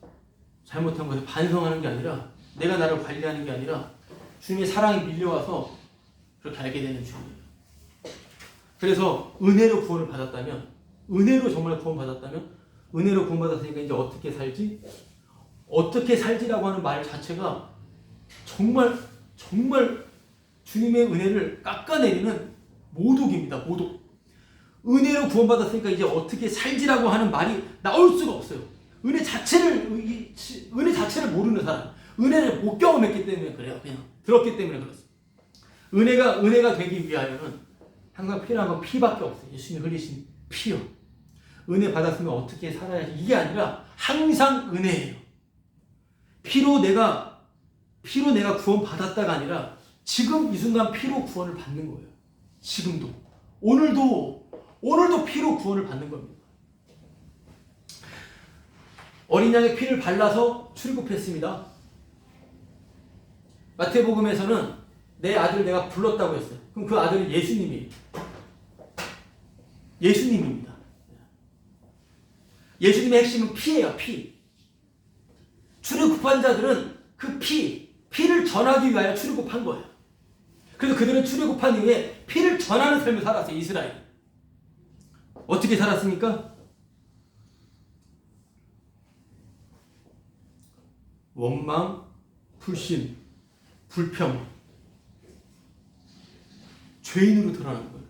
잘못한 것을 반성하는 게 아니라 내가 나를 관리하는 게 아니라 주님의 사랑이 밀려와서 그렇게 알게 되는 죄예요. 그래서 은혜로 구원을 받았다면 은혜로 정말 구원받았다면 은혜로 구원받았으니까 이제 어떻게 살지? 어떻게 살지라고 하는 말 자체가 정말 주님의 은혜를 깎아내리는 모독입니다. 모독. 은혜로 구원받았으니까 이제 어떻게 살지라고 하는 말이 나올 수가 없어요. 은혜 자체를 모르는 사람, 은혜를 못 경험했기 때문에 그래요. 그냥 들었기 때문에 그렇습니다. 은혜가 되기 위하여는 항상 필요한 건 피밖에 없어요. 예수님이 흘리신 피요. 은혜 받았으면 어떻게 살아야지 이게 아니라 항상 은혜예요. 피로 내가 구원 받았다가 아니라 지금 이 순간 피로 구원을 받는 거예요. 지금도 오늘도 피로 구원을 받는 겁니다. 어린 양의 피를 발라서 출애굽했습니다. 마태복음에서는 내 아들을 내가 불렀다고 했어요. 그럼 그 아들은 예수님입니다. 예수님의 핵심은 피예요. 피. 출애굽한 자들은 그 피를 전하기 위하여 출애굽한 거예요. 그래서 그들은 출애굽한 이후에 피를 전하는 삶을 살았어요. 이스라엘. 어떻게 살았습니까? 원망, 불신, 불평, 죄인으로 드러나는 거예요.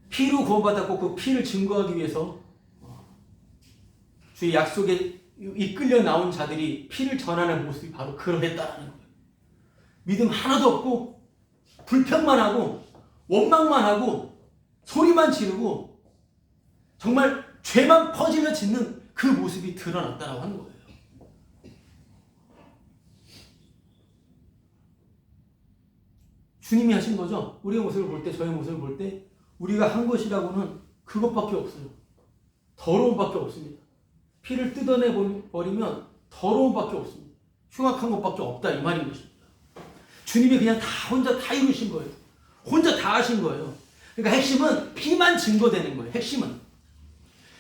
피로 구원받았고 그 피를 증거하기 위해서 주의 약속에 이끌려 나온 자들이 피를 전하는 모습이 바로 그러했다라는 거예요. 믿음 하나도 없고 불평만 하고 원망만 하고 소리만 지르고 정말 죄만 퍼지며 짓는 그 모습이 드러났다라고 하는 거예요. 주님이 하신 거죠. 우리의 모습을 볼 때, 저의 모습을 볼 때 우리가 한 것이라고는 그것밖에 없어요. 더러움밖에 없습니다. 피를 뜯어내버리면 더러움밖에 없습니다. 흉악한 것밖에 없다 이 말인 것입니다. 주님이 그냥 혼자 다 이루신 거예요. 혼자 다 하신 거예요. 그러니까 핵심은 피만 증거되는 거예요. 핵심은.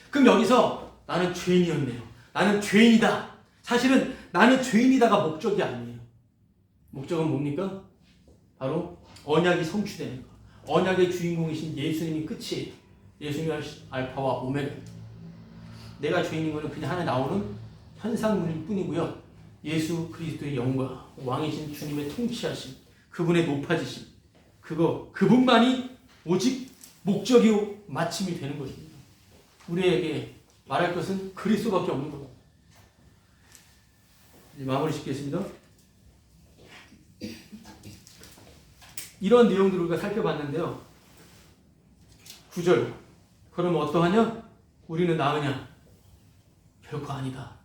그럼 여기서 나는 죄인이었네요. 나는 죄인이다. 사실은 나는 죄인이다가 목적이 아니에요. 목적은 뭡니까? 바로 언약이 성취되는 것. 언약의 주인공이신 예수님이 끝이에요. 예수님이 알파와 오메가. 내가 죄인인 것은 그냥 하나 나오는 현상물일 뿐이고요. 예수 그리스도의 영광, 왕이신 주님의 통치하심, 그분의 높아지심, 그분만이 오직 목적이요 마침이 되는 것입니다. 우리에게 말할 것은 그리스도밖에 없는 겁니다. 이제 마무리 짓겠습니다. 이런 내용들을 우리가 살펴봤는데요. 9절. 그러면 어떠하냐? 우리는 나으냐? 결코 아니다.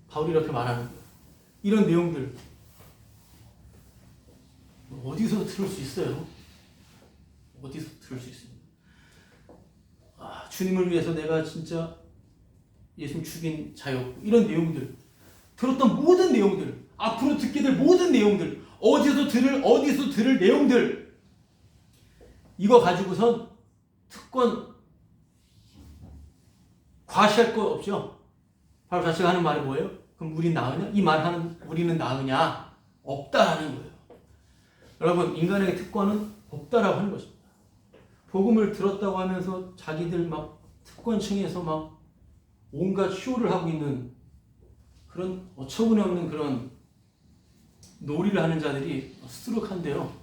바울이 이렇게 말하는 거예요. 이런 내용들 어디서 들을 수 있어요? 어디서 들을 수 있습니다. 주님을 위해서 내가 진짜 예수님 죽인 자였고 이런 내용들 들었던 모든 내용들 앞으로 듣게 될 모든 내용들 어디서 들을 내용들 이거 가지고선 특권 과시할 거 없죠. 바로 자체가 하는 말이 뭐예요? 그럼 우리 나으냐? 이 말하는 우리는 나으냐? 없다라는 거예요. 여러분 인간에게 특권은 없다라고 하는 것입니다. 복음을 들었다고 하면서 자기들 막 특권층에서 막 온갖 쇼를 하고 있는 그런 어처구니 없는 그런 놀이를 하는 자들이 수두룩한데요.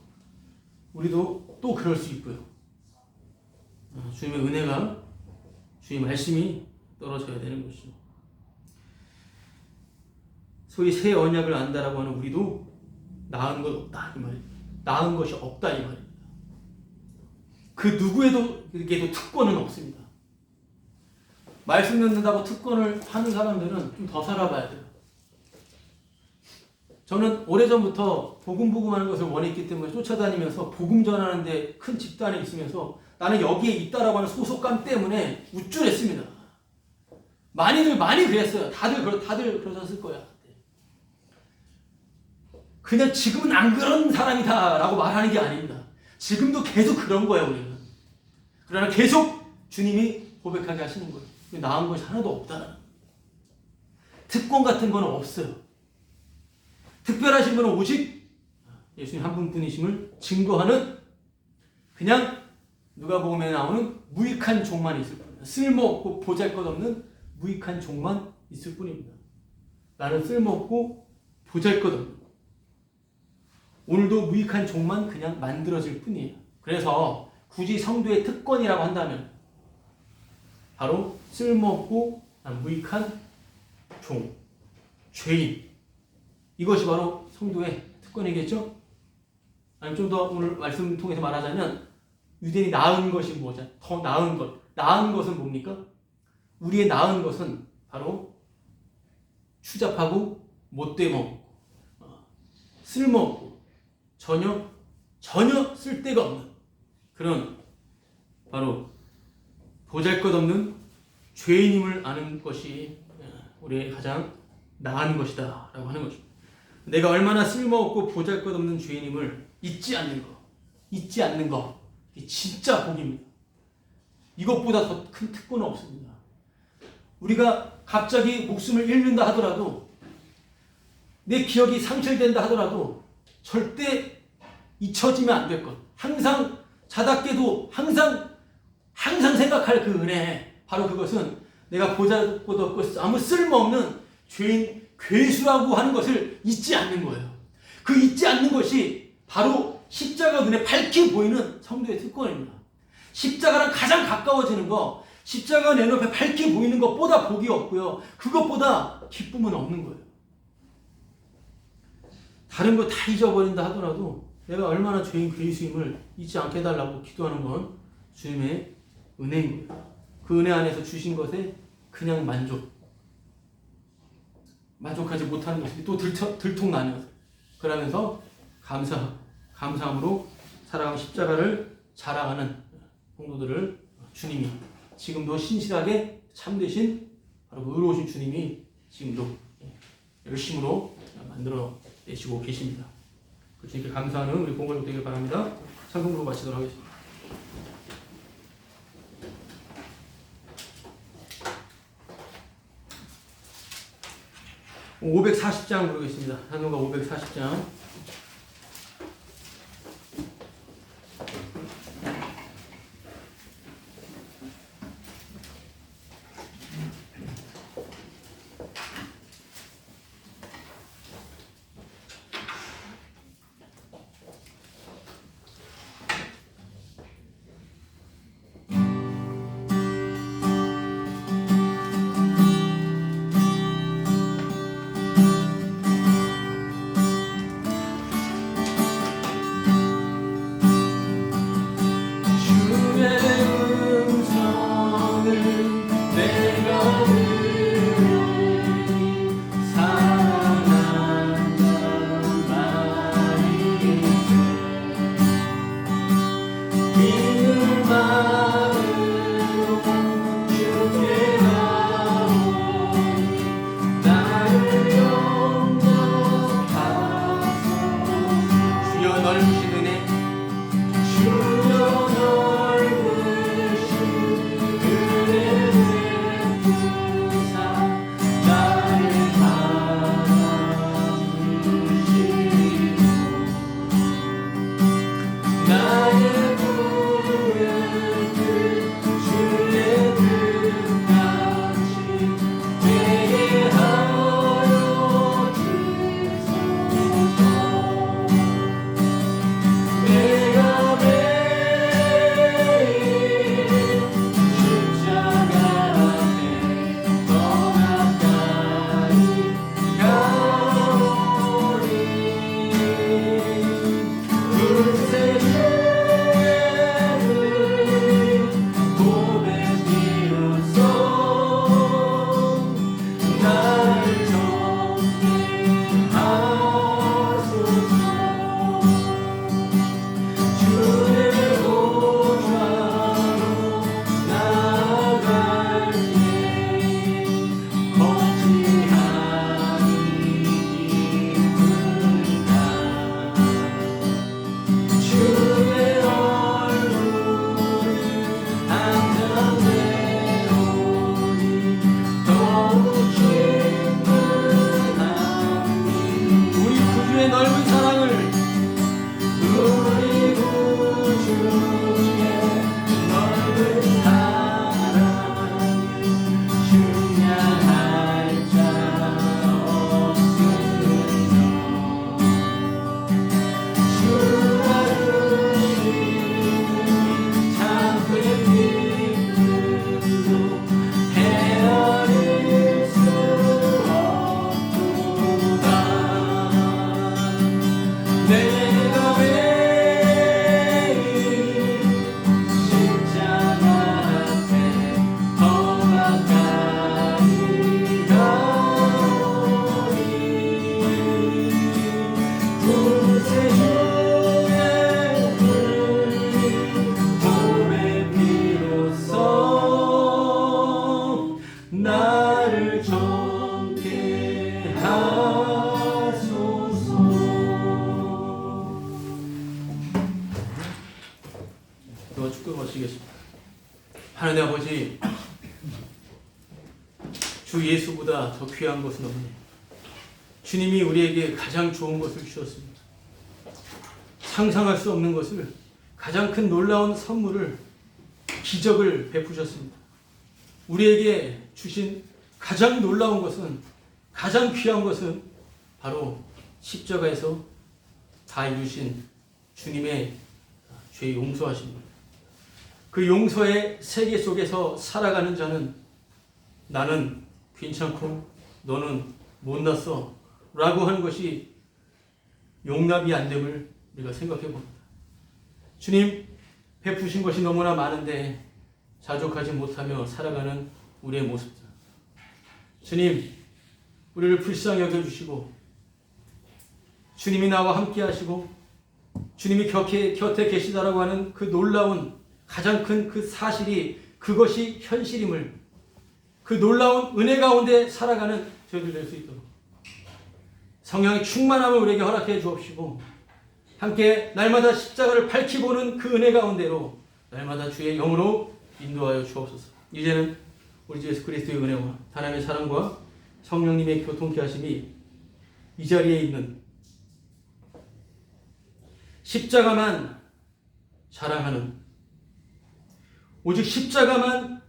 우리도 또 그럴 수 있고요. 주님의 은혜가, 주의 말씀이 떨어져야 되는 것이죠. 소위 새 언약을 안다라고 하는 우리도 나은 것 없다 이 말입니다. 나은 것이 없다 이 말입니다. 그 누구에게도 특권은 없습니다. 말씀 듣는다고 특권을 하는 사람들은 좀 더 살아봐야 돼요. 저는 오래전부터 복음하는 것을 원했기 때문에 쫓아다니면서 복음 전하는데 큰 집단에 있으면서 나는 여기에 있다라고 하는 소속감 때문에 우쭐했습니다. 많이 그랬어요. 다들 그러셨을 거야. 그냥 지금은 안 그런 사람이다라고 말하는 게 아닙니다. 지금도 계속 그런 거예요, 우리는. 그러나 계속 주님이 고백하게 하시는 거예요. 나은 것이 하나도 없다. 특권 같은 건 없어요. 특별하신 분은 오직 예수님 한 분뿐이심을 증거하는 그냥 누가복음에 나오는 무익한 종만 있을 뿐입니다. 쓸모없고 보잘것없는 무익한 종만 있을 뿐입니다. 나는 쓸모없고 보잘것없는 오늘도 무익한 종만 그냥 만들어질 뿐이에요. 그래서 굳이 성도의 특권이라고 한다면 바로 쓸모없고 무익한 종, 죄인, 이것이 바로 성도의 특권이겠죠? 아니면 좀 더 오늘 말씀 통해서 말하자면 유대인이 나은 것이 뭐죠? 더 나은 것. 나은 것은 뭡니까? 우리의 나은 것은 바로 추잡하고 못돼 먹고 쓸모없고 전혀 쓸데가 없는 그런 바로 보잘것없는 죄인임을 아는 것이 우리의 가장 나은 것이다 라고 하는 것입니다. 내가 얼마나 쓸모없고 보잘것없는 죄인임을 잊지 않는 거 이게 진짜 복입니다. 이것보다 더 큰 특권은 없습니다. 우리가 갑자기 목숨을 잃는다 하더라도 내 기억이 상실된다 하더라도 절대 잊혀지면 안 될 것. 항상 자다 깨도 항상 생각할 그 은혜. 바로 그것은 내가 보잘것없고 아무 쓸모없는 죄인 괴수라고 하는 것을 잊지 않는 거예요. 그 잊지 않는 것이 바로 십자가 눈에 밝게 보이는 성도의 특권입니다. 십자가랑 가장 가까워지는 거, 십자가 내 눈앞에 밝게 보이는 것보다 복이 없고요. 그것보다 기쁨은 없는 거예요. 다른 거 다 잊어버린다 하더라도 내가 얼마나 죄인 괴수임을 잊지 않게 해달라고 기도하는 건 주님의 은혜인 거예요. 그 은혜 안에서 주신 것에 그냥 만족하지 못하는 모습이 또 들통나면서 그러면서 감사함으로 살아가는 십자가를 자랑하는 성도들을 주님이 지금도 신실하게 참되신 바로 그 의로우신 주님이 지금도 열심으로 만들어 내시고 계십니다. 그 주님께 감사하는 우리 공부를 되길 바랍니다. 찬송으로 마치도록 하겠습니다. 540장 부르겠습니다. 찬송가 540장. 기도와 축복을 마치겠습니다. 하나님 아버지, 주 예수보다 더 귀한 것은 없네. 주님이 우리에게 가장 좋은 것을 주셨습니다. 상상할 수 없는 것을, 가장 큰 놀라운 선물을, 기적을 베푸셨습니다. 우리에게 주신 가장 놀라운 것은, 가장 귀한 것은 바로 십자가에서 다 이루신 주님의 죄 용서하십니다. 그 용서의 세계 속에서 살아가는 자는 나는 괜찮고 너는 못났어 라고 하는 것이 용납이 안 됨을 우리가 생각해 봅니다. 주님, 베푸신 것이 너무나 많은데 자족하지 못하며 살아가는 우리의 모습들. 주님, 우리를 불쌍히 여겨주시고 주님이 나와 함께 하시고 주님이 곁에 계시다라고 하는 그 놀라운 가장 큰 그 사실이 그것이 현실임을, 그 놀라운 은혜 가운데 살아가는 저희들 될 수 있도록 성령의 충만함을 우리에게 허락해 주옵시고 함께 날마다 십자가를 밝히보는 그 은혜 가운데로 날마다 주의 영으로 인도하여 주옵소서. 이제는 우리 주 예수 그리스도의 은혜와 하나님의 사랑과 성령님의 교통케 하심이 이 자리에 있는 십자가만 자랑하는, 오직 십자가만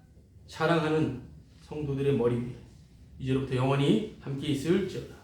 자랑하는 성도들의 머리 위에 이제로부터 영원히 함께 있을지어다.